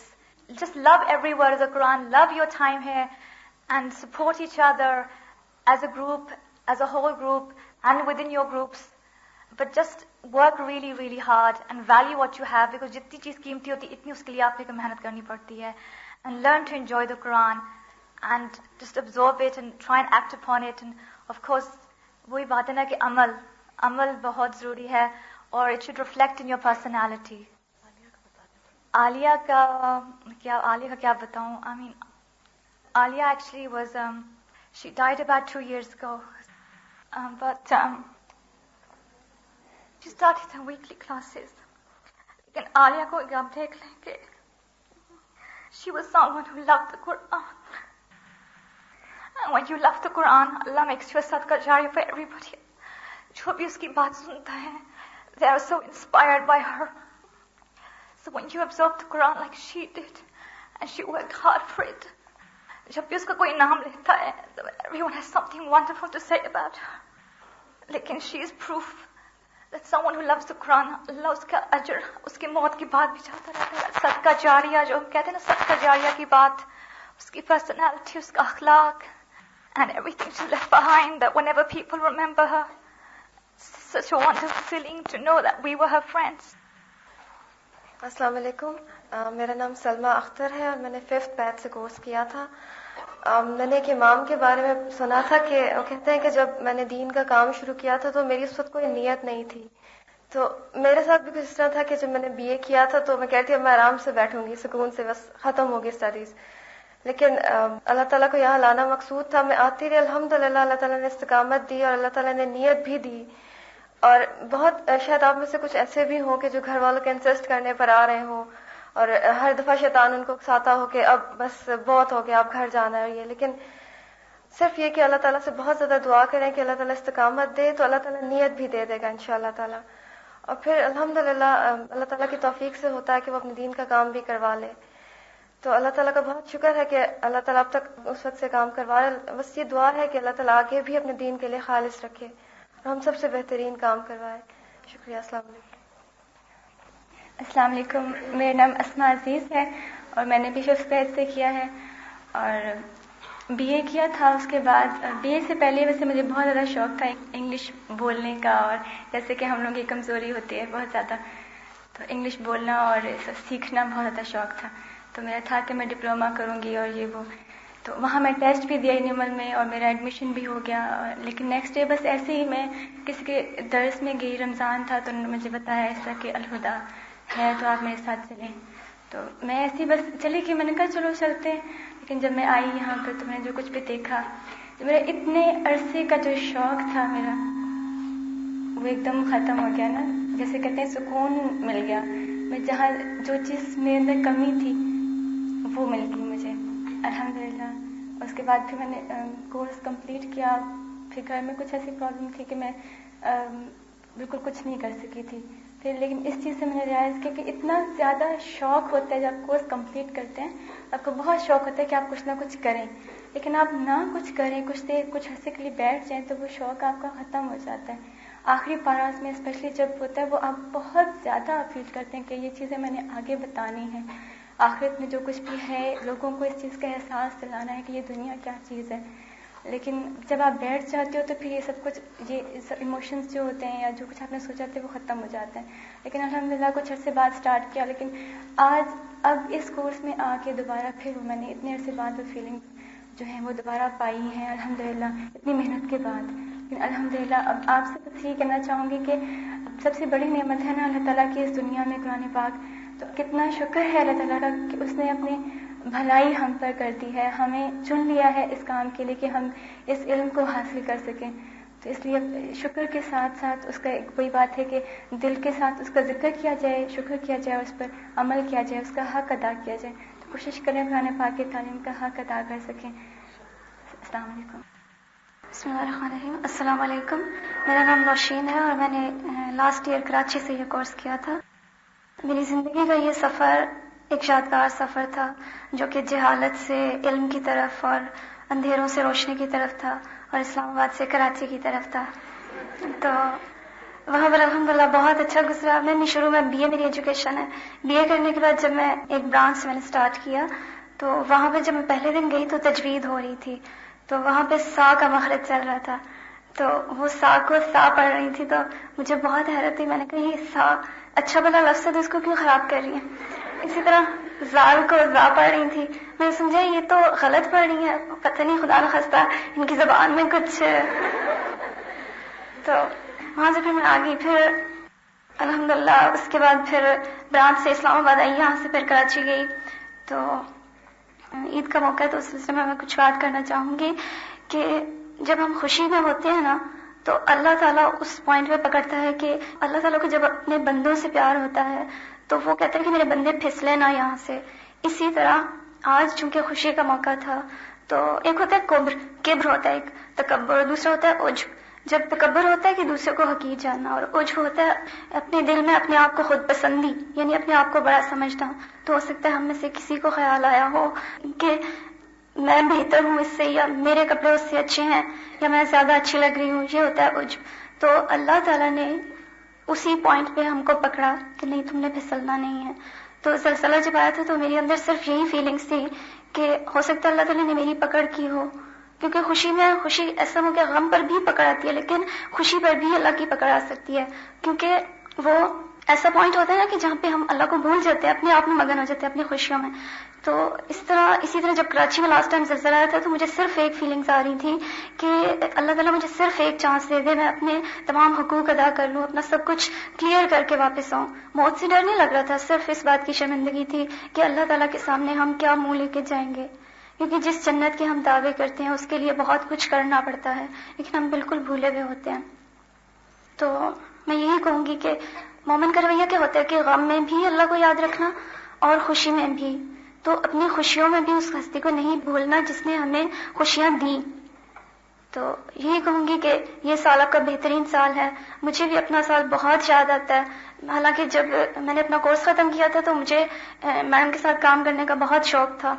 Just love every word of the Quran, love your time here, and support each other as a group, as a whole group, and within your groups. but just work really really hard and value what you have, because جتنی چیز قیمتی ہوتی ہے اتنی اس کے لیے آپ کو محنت کرنی پڑتی ہے. And learn to enjoy the Quran and just absorb it and try and act upon it. And of course وہی بات ہے نا کہ عمل بہت ضروری ہے, اور it should reflect in your personality. عالیہ کا کیا بتاؤں. I mean Alia actually was she died about 2 years ago, but she started her weekly classes. لیکن عالیہ کو آپ دیکھ لیں کہ she was someone who loved the Quran. And when you love the Quran, Allah makes you a sadaqah jariyah for everybody. جو بھی اس کی بات سنتا ہے, they are so inspired by her. So when you absorb the Quran like she did, and she worked hard for it, جب بھی اس کا کوئی نام لیتا ہے, everyone has something wonderful to say about her. لیکن she is proof that someone who loves the Quran, اللہ اس کا اجر اس کی موت کی بعد بھی چاہتا رہتا ہے. صدقہ جاریہ جو ہم کہتے ہیں نا, صدقہ جاریہ کی بات, اس کی پرسنالٹی, اس کا اخلاق, and everything she left behind, that whenever people remember her, such a wonderful feeling to know that we were her friends. السلام علیکم. میرا نام سلمہ اختر ہے اور میں نے 5th بیچ سے کورس کیا تھا. میں نے ایک امام کے بارے میں سنا تھا کہ وہ کہتے ہیں کہ جب میں نے دین کا کام شروع کیا تھا تو میری اس وقت کوئی نیت نہیں تھی. تو میرے ساتھ بھی کچھ اس طرح تھا کہ جب میں نے BA کیا تھا تو میں کہتی اب میں آرام سے بیٹھوں گی, سکون سے, بس ختم ہوگی اسٹڈیز. لیکن اللہ تعالیٰ کو یہاں لانا مقصود تھا. میں آتی رہی, الحمدللہ اللہ تعالیٰ نے استقامت دی اور اللہ تعالیٰ نے نیت بھی دی. اور بہت شاید آپ میں سے کچھ ایسے بھی ہوں کہ جو گھر والوں کے انسسٹ کرنے پر آ رہے ہوں, اور ہر دفعہ شیطان ان کو اکساتا ہو کہ اب بس بہت ہو گیا, اب گھر جانا ہے. یہ لیکن صرف یہ کہ اللہ تعالیٰ سے بہت زیادہ دعا کریں کہ اللہ تعالیٰ استقامت دے, تو اللہ تعالیٰ نیت بھی دے دے گا انشاءاللہ تعالیٰ. اور پھر الحمدللہ اللہ تعالیٰ کی توفیق سے ہوتا ہے کہ وہ اپنے دین کا کام بھی کروا لے. تو اللہ تعالیٰ کا بہت شکر ہے کہ اللہ تعالیٰ اب تک اس وقت سے کام کروا رہے. بس یہ دعا ہے کہ اللہ تعالیٰ آگے بھی اپنے دین کے لیے خالص رکھے اور ہم سب سے بہترین کام کروائے. شکریہ. السلام علیکم. السلام علیکم. میرا نام اسماء عزیز ہے اور میں نے بھی 5th بیچ سے کیا ہے اور BA کیا تھا. اس کے بعد BA سے پہلے ویسے مجھے بہت زیادہ شوق تھا انگلش بولنے کا, اور جیسے کہ ہم لوگوں کی کمزوری ہوتی ہے بہت زیادہ, تو انگلش بولنا اور سیکھنا بہت زیادہ شوق تھا. تو میرا تھا کہ میں ڈپلوما کروں گی اور یہ وہ. تو وہاں میں ٹیسٹ بھی دیا انیمل میں اور میرا ایڈمیشن بھی ہو گیا. لیکن نیکسٹ ڈے بس ایسے ہی میں کسی کے درس میں گئی, رمضان تھا, تو انہوں نے مجھے بتایا ایسا کہ الہدا ہے تو آپ میرے ساتھ چلیں. تو میں ایسی بس چلی کہ میں نے کہا چلو چلتے ہیں. لیکن جب میں آئی یہاں پر تو میں نے جو کچھ بھی دیکھا, تو میرا اتنے عرصے کا جو شوق تھا میرا وہ ایک دم ختم ہو گیا نا. جیسے کہتے ہیں سکون مل گیا. میں جہاں جو چیز میرے اندر کمی تھی وہ مل گئی مجھے الحمدللہ. اس کے بعد پھر میں نے کورس کمپلیٹ کیا. پھر گھر میں کچھ ایسی پرابلم تھی کہ میں بالکل کچھ نہیں کر سکی تھی. پھر لیکن اس چیز سے میں نے ریئلائز کیا کہ اتنا زیادہ شوق ہوتا ہے جب آپ کورس کمپلیٹ کرتے ہیں, آپ کو بہت شوق ہوتا ہے کہ آپ کچھ نہ کچھ کریں, لیکن آپ نہ کچھ کریں, کچھ دیر کچھ عرصے کے لیے بیٹھ جائیں تو وہ شوق آپ کا ختم ہو جاتا ہے. آخری پاراز میں اسپیشلی جب ہوتا ہے وہ آپ بہت زیادہ فیل کرتے ہیں کہ یہ چیزیں میں نے آگے بتانی ہے, آخرت میں جو کچھ بھی ہے لوگوں کو اس چیز کا احساس دلانا ہے کہ یہ دنیا کیا چیز ہے. لیکن جب آپ بیٹھ جاتے ہو تو پھر یہ سب کچھ, یہ ایموشنز جو ہوتے ہیں یا جو کچھ آپ نے سوچا تھا وہ ختم ہو جاتے ہیں. لیکن الحمدللہ کچھ عرصے بعد اسٹارٹ کیا, لیکن اب اس کورس میں آ کے دوبارہ پھر میں نے اتنے عرصے بعد وہ فیلنگ جو ہے وہ دوبارہ پائی ہیں الحمدللہ اتنی محنت کے بعد. لیکن الحمدللہ اب آپ سے بس یہ کہنا چاہوں گی کہ سب سے بڑی نعمت ہے نا اللہ تعالیٰ کی اس دنیا میں قرآن پاک. تو کتنا شکر ہے اللہ تعالیٰ کا کہ اس نے اپنی بھلائی ہم پر کر دی ہے, ہمیں چن لیا ہے اس کام کے لیے کہ ہم اس علم کو حاصل کر سکیں. تو اس لیے شکر کے ساتھ ساتھ اس کا ایک وہی بات ہے کہ دل کے ساتھ اس کا ذکر کیا جائے, شکر کیا جائے, اس پر عمل کیا جائے, اس کا حق ادا کیا جائے. تو کوشش کریں قرآن پاک کی تعلیم کا حق ادا کر سکیں. السلام علیکم. بسم اللہ الرحمن الرحیم. السلام علیکم. میرا نام نوشین ہے اور میں نے لاسٹ ایئر کراچی سے یہ کورس کیا تھا. میری زندگی کا یہ سفر ایک یادگار سفر تھا جو کہ جہالت سے علم کی طرف اور اندھیروں سے روشنی کی طرف تھا, اور اسلام آباد سے کراچی کی طرف تھا. تو وہاں پر الحمدللہ بہت اچھا گزرا. میں نے شروع میں BA میری ایجوکیشن ہے. BA کرنے کے بعد جب میں ایک برانچ سے میں نے اسٹارٹ کیا تو وہاں پہ جب میں پہلے دن گئی تو تجوید ہو رہی تھی, تو وہاں پہ سا کا مخرج چل رہا تھا. تو وہ سا کو سا پڑھ رہی تھی تو مجھے بہت حیرت ہوئی. میں نے کہا یہ سا اچھا بھلا لفظ ہے تو اس کو کیوں خراب کر رہی ہے. اسی طرح زال کو زا پڑھ رہی تھی. میں نے سمجھا یہ تو غلط پڑھ رہی ہے, پتہ نہیں خدا نہ خواستہ ان کی زبان میں کچھ. تو وہاں سے پھر میں آ گئی. پھر الحمدللہ اس کے بعد پھر برانچ سے اسلام آباد آئی, یہاں سے پھر کراچی گئی. تو عید کا موقع ہے تو اس سلسلے میں کچھ بات کرنا چاہوں گی کہ جب ہم خوشی میں ہوتے ہیں نا تو اللہ تعالیٰ اس پوائنٹ پہ پکڑتا ہے کہ اللہ تعالیٰ کو جب اپنے بندوں سے پیار ہوتا ہے تو وہ کہتے ہیں کہ میرے بندے پھسلے نہ یہاں سے. اسی طرح آج چونکہ خوشی کا موقع تھا تو ایک ہوتا ہے کبر ہوتا ہے, ایک تکبر, دوسرا ہوتا ہے عجب. جب تکبر ہوتا ہے کہ دوسرے کو حقیر جاننا, اور عجب ہوتا ہے اپنے دل میں اپنے آپ کو خود پسندی, یعنی اپنے آپ کو بڑا سمجھنا. تو ہو سکتا ہے ہم میں سے کسی کو خیال آیا ہو کہ میں بہتر ہوں اس سے, یا میرے کپڑے اس سے اچھے ہیں, یا میں زیادہ اچھی لگ رہی ہوں. یہ ہوتا ہے عجب. تو اللہ تعالیٰ نے اسی پوائنٹ پہ ہم کو پکڑا کہ نہیں تم نے پھسلنا نہیں ہے. تو زلزلہ جب آیا تھا تو میرے اندر صرف یہی فیلنگس تھی کہ ہو سکتا ہے اللہ تعالیٰ نے میری پکڑ کی ہو, کیونکہ خوشی ایسا ہو کہ غم پر بھی پکڑ آتی ہے لیکن خوشی پر بھی اللہ کی پکڑ آ سکتی ہے, کیونکہ وہ ایسا پوائنٹ ہوتا ہے نا کہ جہاں پہ ہم اللہ کو بھول جاتے ہیں, اپنے آپ میں مگن ہو جاتے ہیں اپنی خوشیوں میں. تو اسی طرح جب کراچی میں لاسٹ ٹائم زلزلہ آیا تھا تو مجھے صرف ایک فیلنگز آ رہی تھی کہ اللہ تعالیٰ مجھے صرف ایک چانس دے دے, میں اپنے تمام حقوق ادا کر لوں, اپنا سب کچھ کلیئر کر کے واپس آؤں. موت سے ڈر نہیں لگ رہا تھا, صرف اس بات کی شرمندگی تھی کہ اللہ تعالیٰ کے سامنے ہم کیا منہ لے کے جائیں گے, کیونکہ جس جنت کے ہم دعوے کرتے ہیں اس کے لیے بہت کچھ کرنا پڑتا ہے لیکن ہم بالکل بھولے ہوئے ہوتے ہیں. تو میں یہی کہوں گی کہ مومن کا رویہ کیا ہوتا ہے کہ غم میں بھی اللہ کو یاد رکھنا اور خوشی میں بھی. تو اپنی خوشیوں میں بھی اس ہستی کو نہیں بھولنا جس نے ہمیں خوشیاں دیں. تو یہی کہوں گی کہ یہ سال آپ کا بہترین سال ہے. مجھے بھی اپنا سال بہت یاد آتا ہے. حالانکہ جب میں نے اپنا کورس ختم کیا تھا تو مجھے میڈم کے ساتھ کام کرنے کا بہت شوق تھا,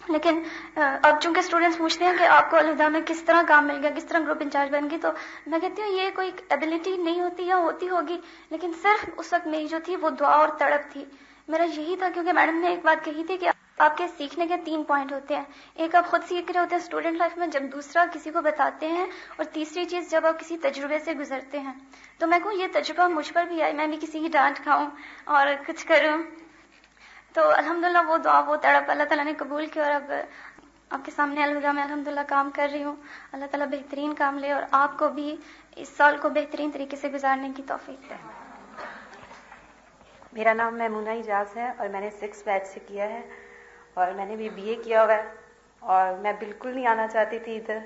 لیکن اب چونکہ اسٹوڈینٹس پوچھتے ہیں کہ آپ کو الہدا میں کس طرح کام مل گیا, کس طرح گروپ انچارج بن گئی, تو میں کہتی ہوں یہ کوئی ایبلٹی نہیں ہوتی یا ہوتی ہوگی, لیکن صرف اس وقت میری جو تھی وہ دعا اور تڑپ تھی. میرا یہی تھا کیونکہ میڈم نے ایک بات کہی تھی کہ آپ کے سیکھنے کے 3 پوائنٹ ہوتے ہیں. ایک آپ خود سیکھ رہے ہوتے ہیں اسٹوڈنٹ لائف میں, جب دوسرا کسی کو بتاتے ہیں, اور تیسری چیز جب آپ کسی تجربے سے گزرتے ہیں. تو میں کہوں یہ تجربہ مجھ پر بھی آئے, میں بھی کسی کی ڈانٹ کھاؤں اور کچھ کروں. تو الحمدللہ وہ دعا وہ تڑپ اللہ تعالیٰ نے قبول کی, اور اب آپ کے سامنے الہدا میں الحمدللہ کام کر رہی ہوں. اللہ تعالیٰ بہترین کام لے اور آپ کو بھی اس سال کو بہترین طریقے سے گزارنے کی توفیق دے. میرا نام میمونہ اجاز ہے اور میں نے 6 بیچ سے کیا ہے, اور میں نے بھی BA کیا ہوا ہے, اور میں بالکل نہیں آنا چاہتی تھی ادھر.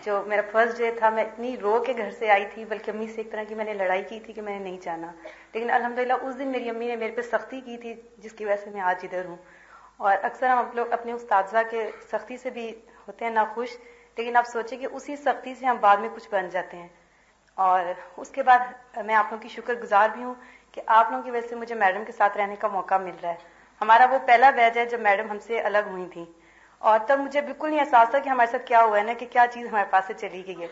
جو میرا فرسٹ ڈے تھا میں اتنی رو کے گھر سے آئی تھی, بلکہ امی سے ایک طرح کی میں نے لڑائی کی تھی کہ میں نے نہیں جانا, لیکن الحمدللہ اس دن میری امی نے میرے پہ سختی کی تھی جس کی وجہ سے میں آج ادھر ہوں. اور اکثر ہم لوگ اپنے استاذہ کے سختی سے بھی ہوتے ہیں ناخوش, لیکن آپ سوچیں کہ اسی سختی سے ہم بعد میں کچھ بن جاتے ہیں. اور اس کے بعد میں آپ لوگوں کی شکر گزار بھی ہوں کہ آپ لوگوں کی وجہ سے مجھے میڈم کے ساتھ رہنے کا موقع مل رہا ہے. ہمارا وہ پہلا بیچ ہے جب میڈم ہم سے الگ ہوئی تھی, اور تب مجھے بالکل نہیں احساس تھا کہ ہمارے ساتھ کیا ہوا ہے نا, کہ کیا چیز ہمارے پاس سے چلی گئی ہے.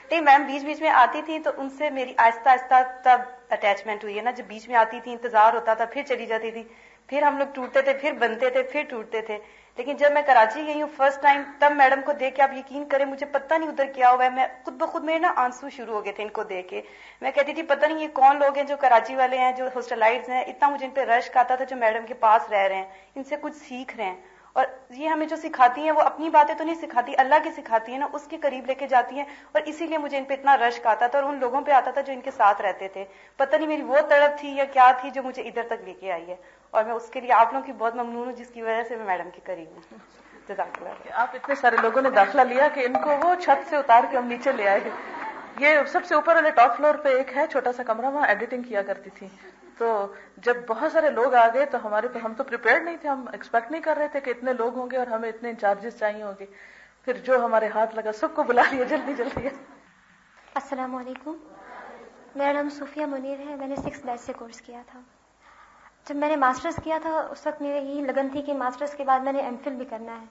لیکن میم بیچ بیچ میں آتی تھی تو ان سے میری آہستہ آہستہ تب اٹیچمنٹ ہوئی ہے نا. جب بیچ میں آتی تھی انتظار ہوتا تھا, پھر چلی جاتی تھی, پھر ہم لوگ ٹوٹتے تھے, پھر بنتے تھے, پھر ٹوٹتے تھے. لیکن جب میں کراچی گئی ہوں فرسٹ ٹائم, تب میڈم کو دیکھ کے آپ یقین کریں مجھے پتہ نہیں ادھر کیا ہوا ہے, میں خود بخود میرے نا آنسو شروع ہو گئے تھے ان کو دیکھ کے. میں کہتی تھی پتہ نہیں یہ کون لوگ ہیں جو کراچی والے ہیں, جو ہاسٹلائٹس ہیں, اتنا مجھے ان پہ رشک آتا تھا جو میڈم کے پاس رہ رہے ہیں, ان سے کچھ سیکھ رہے ہیں. اور یہ ہمیں جو سکھاتی ہیں وہ اپنی باتیں تو نہیں سکھاتی, اللہ کی سکھاتی ہیں نا, اس کے قریب لے کے جاتی ہیں. اور اسی لیے مجھے ان پہ اتنا رشک آتا تھا, اور ان لوگوں پہ آتا تھا جو ان کے ساتھ رہتے تھے. پتہ نہیں میری وہ تڑپ تھی یا کیا تھی جو مجھے ادھر تک لے کے آئی ہے, اور میں اس کے لیے آپ لوگوں کی بہت ممنون ہوں جس کی وجہ سے میں میڈم کے قریب ہوں. جزاک اللہ. آپ اتنے سارے لوگوں نے داخلہ لیا کہ ان کو وہ چھت سے اتار کے ہم نیچے لے آئے. یہ سب سے اوپر والے ٹاپ فلور پہ ایک ہے چھوٹا سا کمرہ, وہاں ایڈیٹنگ کیا کرتی تھی. تو جب بہت سارے لوگ آ گئے تو ہم تو پریپیئرڈ نہیں تھے, ہم ایکسپیکٹ نہیں کر رہے تھے کہ اتنے لوگ ہوں گے اور ہمیں اتنے انچارجز چاہیے ہوں گے. پھر جو ہمارے ہاتھ لگا سب کو بلا لیا جلدی جلدی. السلام علیکم, میرا نام صوفیہ منیر ہے. میں نے 6 بیچ سے کورس کیا تھا. جب میں نے ماسٹرز کیا تھا اس وقت میری یہی لگن تھی کہ ماسٹرز کے بعد میں نے ایم فل بھی کرنا ہے.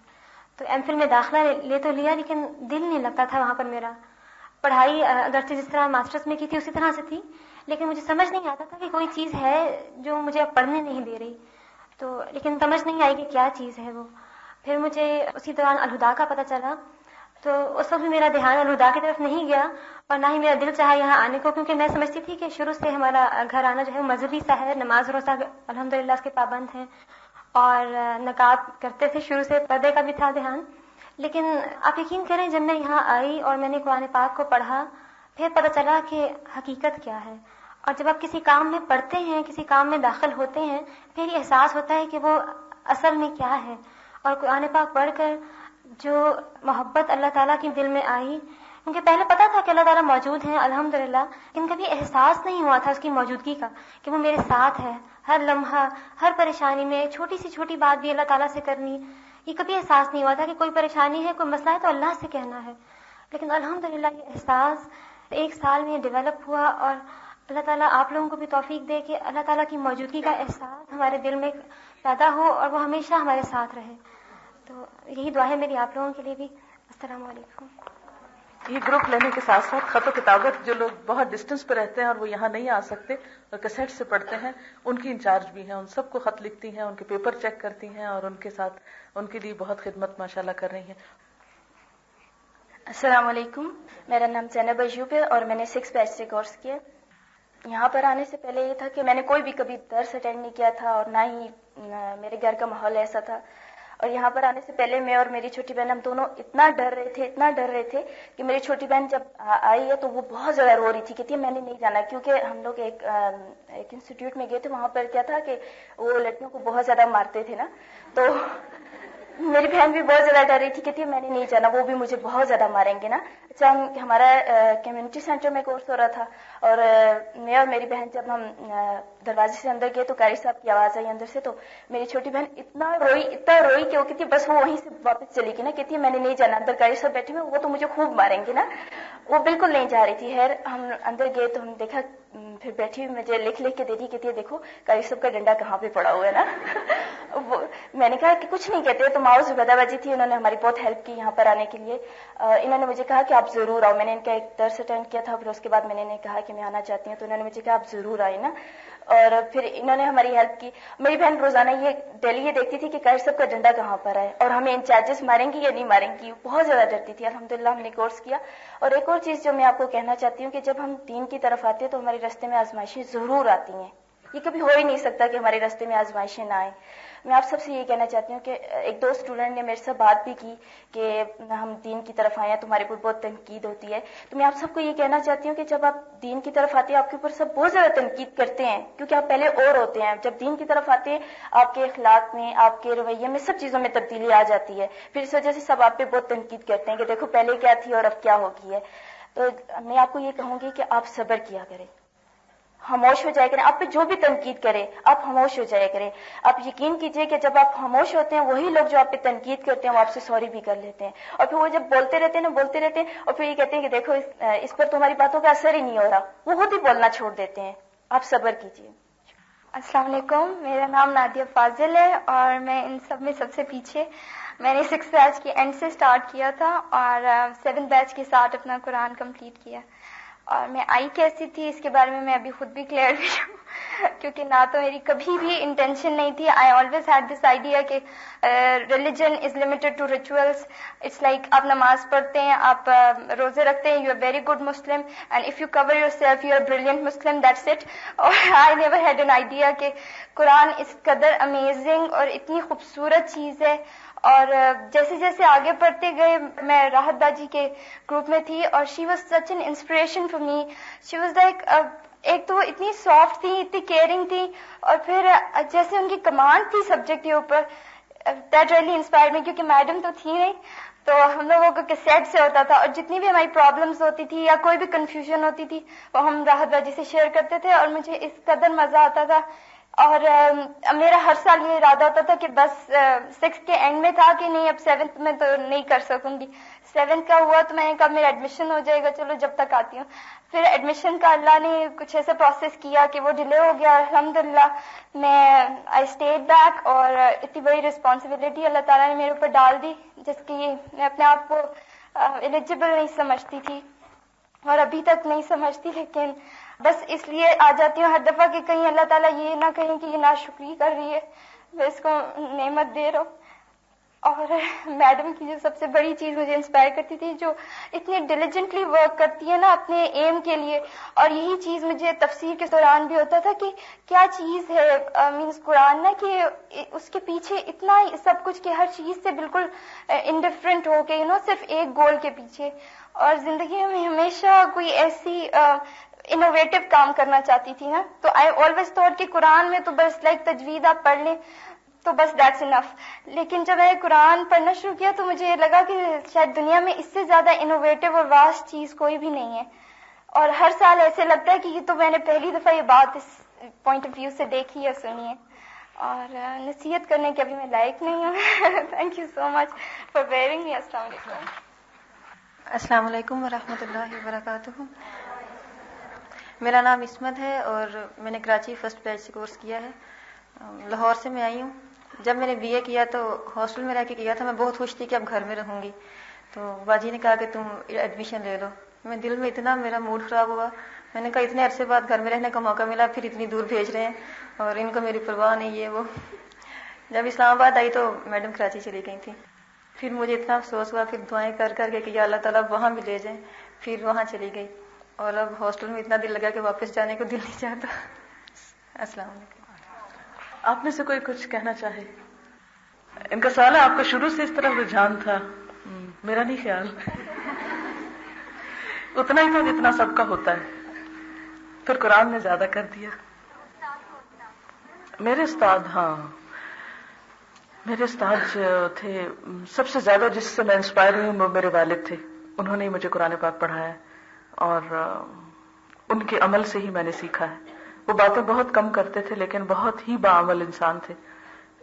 تو ایم فل میں داخلہ لے تو لیا, لیکن دل نہیں لگتا تھا وہاں پر میرا. پڑھائی اگرچہ جس طرح ماسٹرز میں کی تھی اسی طرح سے تھی, لیکن مجھے سمجھ نہیں آتا تھا کہ کوئی چیز ہے جو مجھے اب پڑھنے نہیں دے رہی. تو لیکن سمجھ نہیں آئی کہ کیا چیز ہے وہ. پھر مجھے اسی دوران الہدا کا پتہ چلا. تو اس وقت بھی میرا دھیان الہدا کی طرف نہیں گیا اور نہ ہی میرا دل چاہا یہاں آنے کو، کیونکہ میں سمجھتی تھی کہ شروع سے ہمارا گھر آنا جو ہے مذہبی سا ہے، نماز روزہ الحمدللہ اس کے پابند ہیں اور نقاب کرتے تھے، شروع سے پردے کا بھی تھا دھیان. لیکن آپ یقین کریں جب میں یہاں آئی اور میں نے قرآن پاک کو پڑھا پھر پتہ چلا کہ حقیقت کیا ہے. اور جب آپ کسی کام میں پڑھتے ہیں، کسی کام میں داخل ہوتے ہیں، پھر یہ احساس ہوتا ہے کہ وہ اصل میں کیا ہے. اور قرآن پاک پڑھ کر جو محبت اللہ تعالیٰ کی دل میں آئی، کیونکہ پہلے پتا تھا کہ اللہ تعالیٰ موجود ہیں الحمدللہ، لیکن کبھی احساس نہیں ہوا تھا اس کی موجودگی کا کہ وہ میرے ساتھ ہے. ہر لمحہ، ہر پریشانی میں چھوٹی سے چھوٹی بات بھی اللہ تعالیٰ سے کرنی، یہ کبھی احساس نہیں ہوا تھا کہ کوئی پریشانی ہے، کوئی مسئلہ ہے تو اللہ سے کہنا ہے. لیکن الحمدللہ یہ احساس 1 سال میں ڈیولپ ہوا، اور اللہ تعالیٰ آپ لوگوں کو بھی توفیق دے کہ اللہ تعالیٰ کی موجودگی کا احساس ہمارے دل میں پیدا ہو اور وہ ہمیشہ ہمارے ساتھ رہے. تو یہی دعا ہے میری آپ لوگوں کے لیے بھی. السلام علیکم. یہ گروپ لینے کے ساتھ ساتھ خط و کتابت جو لوگ بہت ڈسٹینس پہ رہتے ہیں اور وہ یہاں نہیں آ سکتے اور کیسٹ سے پڑھتے ہیں، ان کی انچارج بھی ہیں، ان سب کو خط لکھتی ہیں، ان کے پیپر چیک کرتی ہیں اور ان کے ساتھ ان کے لیے بہت خدمت ماشاءاللہ کر رہی ہیں. السلام علیکم، میرا نام زینب ایوب ہے اور میں نے 6 بیچ سے کورس کیا. یہاں پر آنے سے پہلے یہ تھا کہ میں نے کوئی بھی کبھی درس اٹینڈ نہیں کیا تھا اور نہ ہی میرے گھر کا ماحول ایسا تھا. اور یہاں پر آنے سے پہلے میں اور میری چھوٹی بہن ہم دونوں اتنا ڈر رہے تھے کہ میری چھوٹی بہن جب آئی ہے تو وہ بہت زیادہ رو رہی تھی، کہتی ہے میں نے نہیں جانا، کیونکہ ہم لوگ ایک انسٹیٹیوٹ میں گئے تھے، وہاں پر کیا تھا کہ وہ لڑکیوں کو بہت زیادہ مارتے تھے نا. تو میری بہن بھی بہت زیادہ ڈر رہی تھی، کہتی ہے میں نے نہیں جانا، وہ بھی مجھے بہت زیادہ ماریں گے نا. اچھا، ہمارا کمیونٹی سینٹر میں کورس ہو رہا تھا اور میں اور میری بہن جب ہم دروازے سے اندر گئے تو قاری صاحب کی آواز آئی اندر سے، تو میری چھوٹی بہن اتنا روئی کہ وہ کہتی ہے بس وہ وہیں سے واپس چلی گئی نا، کہتی ہے میں نے نہیں جانا، اندر قاری صاحب بیٹھے ہوئے، وہ تو مجھے خوب ماریں گے نا. وہ بالکل نہیں جا رہی تھی. خیر ہم اندر گئے تو ہم دیکھا، پھر بیٹھی ہوئی مجھے لکھ کے دے دی، کہتی ہے دیکھو قاری صاحب کا ڈنڈا کہاں پہ پڑا ہوا ہے نا. میں نے کہا کہ کچھ نہیں کہتے. تو ماؤ زبیدہ باجی تھی، انہوں نے ہماری بہت ہیلپ کی یہاں پر آنے کے لیے. انہوں نے مجھے کہا کہ آپ ضرور آؤ. میں نے ان کا ایک درس اٹینڈ کیا تھا، پھر اس کے بعد میں نے انہیں کہا کہ میں آنا چاہتی ہوں، تو انہوں نے مجھے کہا آپ ضرور آئے نا. اور پھر انہوں نے ہماری ہیلپ کی. میری بہن روزانہ ڈیلی یہ دیکھتی تھی کہ قاری صاحب کا ڈنڈا کہاں پر ہے اور ہمیں انچارجز ماریں گی یا نہیں ماریں گی، بہت زیادہ ڈرتی تھی. الحمدللہ ہم نے کورس کیا. اور ایک اور چیز جو میں آپ کو کہنا چاہتی ہوں کہ جب ہم دین کی طرف آتے ہیں تو ہمارے راستے میں آزمائشیں ضرور آتی ہیں. یہ کبھی ہو ہی نہیں سکتا کہ ہمارے راستے میں آزمائشیں نہ آئیں. میں آپ سب سے یہ کہنا چاہتی ہوں کہ ایک 2 اسٹوڈنٹ نے میرے سے بات بھی کی کہ ہم دین کی طرف آئے ہیں، تمہارے اوپر بہت تنقید ہوتی ہے. تو میں آپ سب کو یہ کہنا چاہتی ہوں کہ جب آپ دین کی طرف آتے ہیں آپ کے اوپر سب بہت زیادہ تنقید کرتے ہیں، کیونکہ آپ پہلے اور ہوتے ہیں. جب دین کی طرف آتے ہیں آپ کے اخلاق میں، آپ کے رویے میں، سب چیزوں میں تبدیلی آ جاتی ہے. پھر اس وجہ سے سب آپ پہ بہت تنقید کرتے ہیں کہ دیکھو پہلے کیا تھی اور اب کیا ہو گئی ہے. تو میں آپ کو یہ کہوں گی کہ آپ صبر کیا کریں، خاموش ہو جائے کریں. آپ پہ جو بھی تنقید کرے آپ خاموش ہو جائے کریں. آپ یقین کیجئے کہ جب آپ خاموش ہوتے ہیں وہی لوگ جو آپ پہ تنقید کرتے ہیں وہ آپ سے سوری بھی کر لیتے ہیں. اور پھر وہ جب بولتے رہتے ہیں اور پھر یہ کہتے ہیں کہ دیکھو اس پر تمہاری باتوں کا اثر ہی نہیں ہو رہا، وہ خود ہی بولنا چھوڑ دیتے ہیں. آپ صبر کیجئے. السلام علیکم، میرا نام نادیہ فاضل ہے اور میں ان سب میں سب سے پیچھے. میں نے 6 بیچ کے اینڈ سے سٹارٹ کیا تھا اور 7 بیچ کے ساتھ اپنا قرآن کمپلیٹ کیا. اور میں آئی کیسی تھی اس کے بارے میں ابھی خود بھی کلیئر بھی ہوں، کیونکہ نہ تو میری کبھی بھی انٹینشن نہیں تھی. I always had this idea کہ religion is limited to rituals. It's like آپ نماز پڑھتے ہیں، آپ روزے رکھتے ہیں، you are very good Muslim, and if you cover yourself you are brilliant Muslim, that's it. اور I never had an idea کہ قرآن اس قدر امیزنگ اور اتنی خوبصورت چیز ہے. اور جیسے جیسے آگے پڑھتے گئے میں راحت باجی کے گروپ میں تھی اور she was such an inspiration for me. She was like, ایک تو وہ اتنی سافٹ تھی، اتنی کیئرنگ تھی، اور پھر جیسے ان کی کمانڈ تھی سبجیکٹ کے اوپر، دیٹ ریئلی انسپائرڈ می. کیونکہ میڈم تو تھی نہیں، تو ہم لوگوں کو کیسٹ سے ہوتا تھا اور جتنی بھی ہماری پرابلمس ہوتی تھی یا کوئی بھی کنفیوژن ہوتی تھی وہ ہم راحت باجی سے شیئر کرتے تھے اور مجھے اس قدر مزہ آتا تھا. اور میرا ہر سال یہ ارادہ ہوتا تھا کہ بس 6 کے اینڈ میں تھا کہ نہیں اب 7 میں تو نہیں کر سکوں گی. 7 کا ہوا تو میں نے کہا میرا ایڈمیشن ہو جائے گا، چلو جب تک آتی ہوں. پھر ایڈمیشن کا اللہ نے کچھ ایسا پروسیس کیا کہ وہ ڈیلے ہو گیا. الحمدللہ میں آئی اسٹیڈ بیک، اور اتنی بڑی رسپانسبلٹی اللہ تعالیٰ نے میرے اوپر ڈال دی جس کی میں اپنے آپ کو ایلیجبل نہیں سمجھتی تھی اور ابھی تک نہیں سمجھتی. لیکن بس اس لیے آ جاتی ہوں ہر دفعہ کہ کہیں اللہ تعالیٰ یہ نہ کہیں کہ یہ ناشکری کر رہی ہے، میں اس کو نعمت دے رہا ہوں. اور میڈم کی جو سب سے بڑی چیز مجھے انسپائر کرتی تھی، جو اتنے ڈیلیجنٹلی ورک کرتی ہے نا اپنے ایم کے لیے، اور یہی چیز مجھے تفسیر کے دوران بھی ہوتا تھا کہ کیا چیز ہے مینس قرآن نا، کہ اس کے پیچھے اتنا سب کچھ کہ ہر چیز سے بالکل انڈیفرنٹ ہو کے صرف ایک گول کے پیچھے. اور زندگی میں ہمیشہ کوئی ایسی انوویٹو کام کرنا چاہتی تھی نا، تو آئی آلویز تھاٹ کہ قرآن میں تو بس لائک تجوید آپ پڑھ لیں تو بس دیٹس انف. لیکن جب میں نے قرآن پڑھنا شروع کیا تو مجھے لگا کہ شاید دنیا میں اس سے زیادہ انوویٹو اور واسٹ چیز کوئی بھی نہیں ہے. اور ہر سال ایسے لگتا ہے کہ یہ تو میں نے پہلی دفعہ یہ بات اس پوائنٹ آف ویو سے دیکھی ہے، سنی ہے، اور نصیحت کرنے کے ابھی میں لائق نہیں ہوں. Thank you so much for bearing me. السلام علیکم. السلام علیکم ورحمۃ اللہ وبرکاتہ. میرا نام عصمت ہے اور میں نے کراچی فرسٹ بیچ سے کورس کیا ہے. لاہور سے میں آئی ہوں. جب میں نے بی اے کیا تو ہاسٹل میں رہ کے کیا تھا. میں بہت خوش تھی کہ اب گھر میں رہوں گی. تو باجی نے کہا کہ تم ایڈمیشن لے لو. میں دل میں اتنا میرا موڈ خراب ہوا. میں نے کہا اتنے عرصے بعد گھر میں رہنے کا موقع ملا، پھر اتنی دور بھیج رہے ہیں اور ان کو میری پرواہ نہیں ہے وہ. جب اسلام آباد آئی تو میڈم کراچی چلی گئی تھی. پھر مجھے اتنا افسوس ہوا، پھر دعائیں کر کر کے کہ یا اللہ تعالیٰ وہاں بھی لے جائیں. پھر وہاں چلی گئی اور اب ہاسٹل میں اتنا دل لگا کہ واپس جانے کو دل نہیں چاہتا. السلام علیکم. آپ میں سے کوئی کچھ کہنا چاہے؟ ان کا سوال ہے آپ کو شروع سے اس طرح رجحان تھا؟ میرا نہیں خیال. اتنا ہی تھا جتنا سب کا ہوتا ہے، پھر قرآن نے زیادہ کر دیا. میرے استاد، ہاں میرے استاد جو تھے سب سے زیادہ جس سے میں انسپائر ہوئی وہ میرے والد تھے. انہوں نے مجھے قرآن پاک پڑھایا اور ان کے عمل سے ہی میں نے سیکھا ہے. وہ باتیں بہت کم کرتے تھے لیکن بہت ہی باعمل انسان تھے.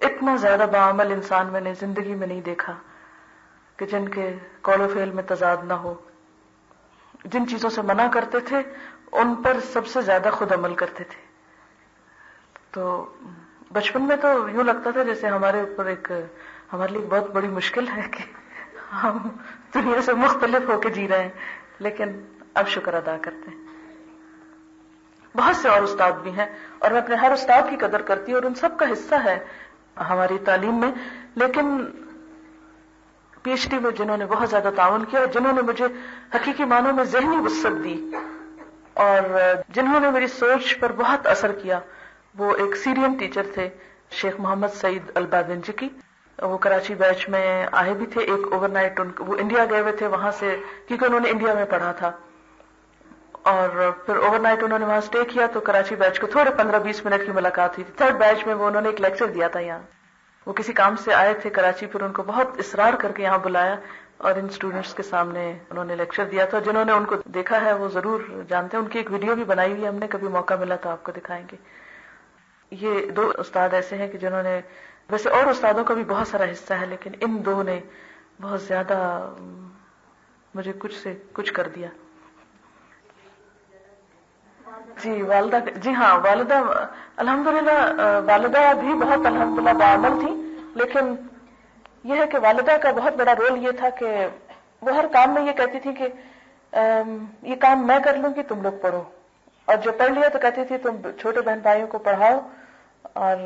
اتنا زیادہ باعمل انسان میں نے زندگی میں نہیں دیکھا کہ جن کے قول و فعل میں تضاد نہ ہو. جن چیزوں سے منع کرتے تھے ان پر سب سے زیادہ خود عمل کرتے تھے. تو بچپن میں تو یوں لگتا تھا جیسے ہمارے اوپر ہمارے لیے بہت بڑی مشکل ہے کہ ہم دنیا سے مختلف ہو کے جی رہے ہیں، لیکن اب شکر ادا کرتے ہیں. بہت سے اور استاد بھی ہیں اور میں اپنے ہر استاد کی قدر کرتی ہوں اور ان سب کا حصہ ہے ہماری تعلیم میں. لیکن پی ایچ ڈی میں جنہوں نے بہت زیادہ تعاون کیا اور جنہوں نے مجھے حقیقی معنوں میں ذہنی وسعت دی اور جنہوں نے میری سوچ پر بہت اثر کیا، وہ ایک سیرین ٹیچر تھے شیخ محمد سعید البابنجکی. وہ کراچی بیچ میں آئے بھی تھے. ایک اوور نائٹ وہ انڈیا گئے ہوئے تھے وہاں سے، کیونکہ انہوں نے انڈیا میں پڑھا تھا، اور پھر اوور نائٹ انہوں نے وہاں اسٹے کیا. تو کراچی بیچ کو تھوڑے 15-20 منٹ کی ملاقات ہوئی تھی. تھرڈ بیچ میں وہ انہوں نے ایک لیکچر دیا تھا یہاں. وہ کسی کام سے آئے تھے کراچی، پھر ان کو بہت اصرار کر کے یہاں بلایا اور ان اسٹوڈنٹس کے سامنے انہوں نے لیکچر دیا تھا. جنہوں نے ان کو دیکھا ہے وہ ضرور جانتے ہیں. ان کی ایک ویڈیو بھی بنائی ہوئی ہے ہم نے، کبھی موقع ملا تو آپ کو دکھائیں گے. یہ 2 استاد ایسے ہیں کہ جنہوں نے، ویسے اور استادوں کا بھی بہت سارا حصہ ہے لیکن ان 2 نے بہت زیادہ مجھے کچھ سے کچھ کر دیا. جی والدہ، جی ہاں والدہ الحمدللہ، والدہ بھی بہت الحمدللہ باعمل تھی. لیکن یہ ہے کہ والدہ کا بہت بڑا رول یہ تھا کہ وہ ہر کام میں یہ کہتی تھی کہ یہ کام میں کر لوں گی، تم لوگ پڑھو. اور جو پڑھ لیا تو کہتی تھی تم چھوٹے بہن بھائیوں کو پڑھاؤ. اور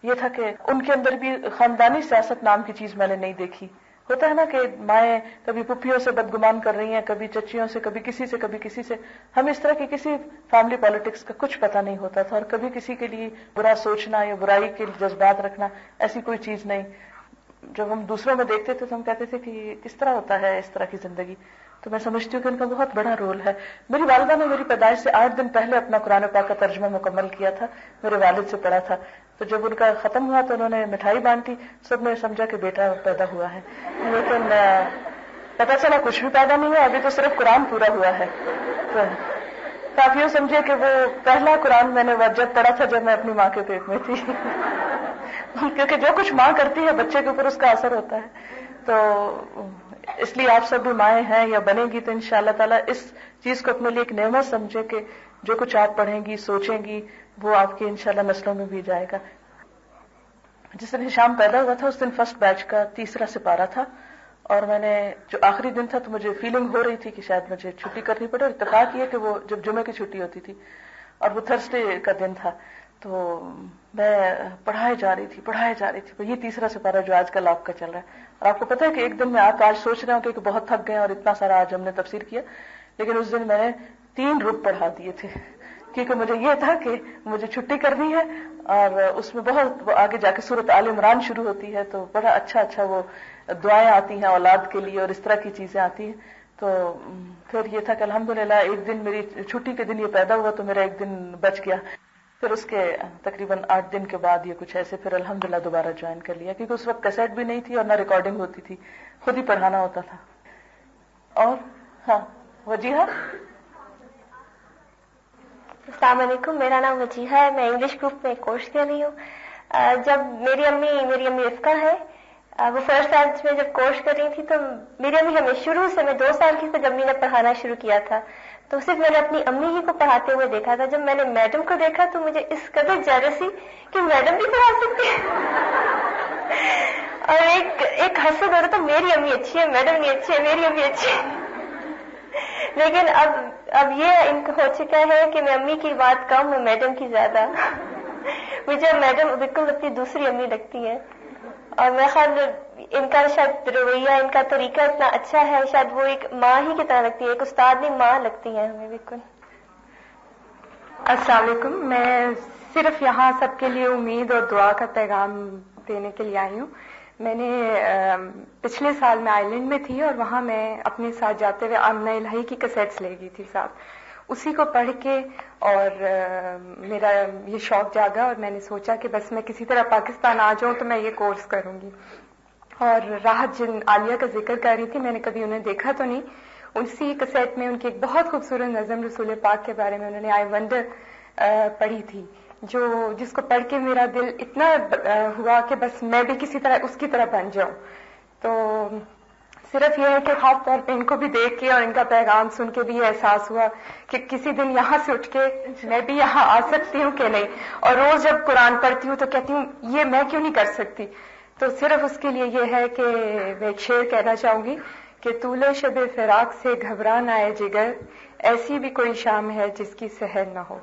یہ تھا کہ ان کے اندر بھی خاندانی سیاست نام کی چیز میں نے نہیں دیکھی. ہوتا ہے نا کہ مائیں کبھی پھپھیوں سے بدگمان کر رہی ہیں، کبھی چچیوں سے، کبھی کسی سے، کبھی کسی سے. ہمیں اس طرح کی کسی فیملی پالیٹکس کا کچھ پتہ نہیں ہوتا تھا، اور کبھی کسی کے لیے برا سوچنا یا برائی کے جذبات رکھنا ایسی کوئی چیز نہیں. جب ہم دوسروں میں دیکھتے تھے تو ہم کہتے تھے کہ کس طرح ہوتا ہے اس طرح کی زندگی. تو میں سمجھتی ہوں کہ ان کا بہت بڑا رول ہے. میری والدہ نے میری پیدائش سے 8 دن پہلے اپنا قرآن پاک کا ترجمہ مکمل کیا تھا، میرے والد سے پڑھا تھا. تو جب ان کا ختم ہوا تو انہوں نے مٹھائی بانٹی، سب نے سمجھا کہ بیٹا پیدا ہوا ہے. لیکن پتہ چلا کچھ بھی پیدا نہیں ہوا، ابھی تو صرف قرآن پورا ہوا ہے. تو آپ یوں سمجھے کہ وہ پہلا قرآن میں نے جب پڑھا تھا جب میں اپنی ماں کے پیٹ میں تھی. کیونکہ جو کچھ ماں کرتی ہے بچے کے اوپر اس کا اثر ہوتا ہے. تو اس لیے آپ سب بھی مائیں ہیں یا بنے گی تو انشاءاللہ تعالیٰ اس چیز کو اپنے لیے ایک نعمت سمجھے کہ جو کچھ آپ پڑھیں گی، سوچیں گی، وہ آپ کی انشاءاللہ نسلوں میں بھی جائے گا. جس دن ہشام پیدا ہوا تھا اس دن فرسٹ بیچ کا 3 سپارہ تھا، اور میں نے جو آخری دن تھا تو مجھے فیلنگ ہو رہی تھی کہ شاید مجھے چھٹی کرنی پڑے. اور اتفاق یہ کہ وہ جب جمعے کی چھٹی ہوتی تھی اور وہ تھرسڈے کا دن تھا، تو میں پڑھائے جا رہی تھی. یہ تیسرا سپارہ جو آج کل آپ کا چل رہا ہے. اور آپ کو پتا ہے کہ ایک دن میں آپ آج سوچ رہے ہوں کہ بہت تھک گئے اور اتنا سارا آج ہم نے تفسیر کیا, لیکن اس دن میں نے 3 رب پڑھا دیے تھے, کیونکہ مجھے یہ تھا کہ مجھے چھٹی کرنی ہے, اور اس میں بہت آگے جا کے سورۃ آل عمران شروع ہوتی ہے, تو بڑا اچھا وہ دعائیں آتی ہیں اولاد کے لیے اور اس طرح کی چیزیں آتی ہیں. تو پھر یہ تھا کہ الحمدللہ ایک دن میری چھٹی کے دن یہ پیدا ہوا تو میرا ایک دن بچ گیا. پھر اس کے تقریباً 8 دن کے بعد یہ کچھ ایسے پھر الحمدللہ دوبارہ جوائن کر لیا, کیونکہ اس وقت کیسٹ بھی نہیں تھی اور نہ ریکارڈنگ ہوتی تھی, خود ہی پڑھانا ہوتا تھا. اور ہاں وجیحہ. السلام علیکم, میرا نام وجیحہ ہے, میں انگلش گروپ میں کورس کر رہی ہوں. جب میری امی رفقہ ہے, وہ فرسٹ بیچ میں جب کورس کر رہی تھی تو میری امی ہمیں شروع سے, میں 2 سال کی تھی جب امی نے پڑھانا شروع کیا تھا, تو صرف میں نے اپنی امی ہی کو پڑھاتے ہوئے دیکھا تھا. جب میں نے میڈم کو دیکھا تو مجھے اس قدر جیلسی کہ میڈم بھی پڑھا سکتی ہے, اور ایک حسد ہو رہا تھا, میری امی اچھی ہے, میڈم نہیں اچھی ہے, میری امی اچھی ہے. لیکن اب یہ ان کو ہو چکا ہے کہ میں امی کی بات کم اور میڈم کی زیادہ. مجھے میڈم بالکل اپنی دوسری امی لگتی ہے, اور میں خیال ان کا شاید رویہ, ان کا طریقہ اتنا اچھا ہے, شاید وہ ایک ماں ہی کی طرح لگتی ہے, ایک استاد نہیں ماں لگتی ہے ہمیں بالکل. السلام علیکم, میں صرف یہاں سب کے لیے امید اور دعا کا پیغام دینے کے لیے آئی ہوں. میں نے پچھلے سال میں آئرلینڈ میں تھی, اور وہاں میں اپنے ساتھ جاتے ہوئے آمنہ الہی کی کیسٹس لے گئی تھی ساتھ. اسی کو پڑھ کے اور میرا یہ شوق جاگا, اور میں نے سوچا کہ بس میں کسی طرح پاکستان آ جاؤں تو میں یہ کورس کروں گی. اور راحت جن عالیہ کا ذکر کر رہی تھی, میں نے کبھی انہیں دیکھا تو نہیں. اسی کیسٹ میں ان کی ایک بہت خوبصورت نظم رسول پاک کے بارے میں انہوں نے آئی ونڈر پڑھی تھی, جس کو پڑھ کے میرا دل اتنا ہوا کہ بس میں بھی کسی طرح اس کی طرح بن جاؤں. تو صرف یہ ہے کہ خاص طور پہ ان کو بھی دیکھ کے اور ان کا پیغام سن کے بھی یہ احساس ہوا کہ کسی دن یہاں سے اٹھ کے میں بھی یہاں آ سکتی ہوں کہ نہیں. اور روز جب قرآن پڑھتی ہوں تو کہتی ہوں یہ میں کیوں نہیں کر سکتی. تو صرف اس کے لیے یہ ہے کہ میں ایک شعر کہنا چاہوں گی کہ طول شب فراق سے گھبرا نہ آئے جگر, ایسی بھی کوئی شام ہے جس کی سحر نہ ہو.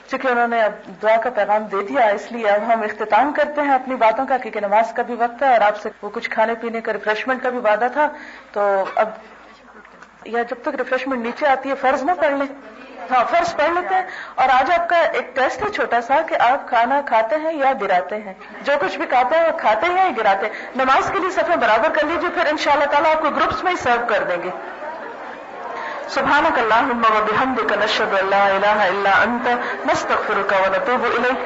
چونکہ انہوں نے اب دعا کا پیغام دے دیا, اس لیے اب ہم اختتام کرتے ہیں اپنی باتوں کا, کیونکہ نماز کا بھی وقت ہے اور آپ سے وہ کچھ کھانے پینے کا ریفریشمنٹ کا بھی وعدہ تھا. تو اب یا جب تک ریفریشمنٹ نیچے آتی ہے فرض نہ پڑھ لیں. ہاں فرض پڑھ لیتے ہیں. اور آج آپ کا ایک ٹیسٹ ہے چھوٹا سا کہ آپ کھانا کھاتے ہیں یا گراتے ہیں. جو کچھ بھی کھاتے ہیں وہ کھاتے ہیں یا گراتے ہیں. نماز کے لیے صفیں برابر کر لیجیے, پھر انشاءاللہ تعالیٰ آپ کو گروپس میں ہی سرو کر دیں گے. سبحانك اللهم وبحمدك نشهد ان لا اله الا انت نستغفرك ونتوب اليك.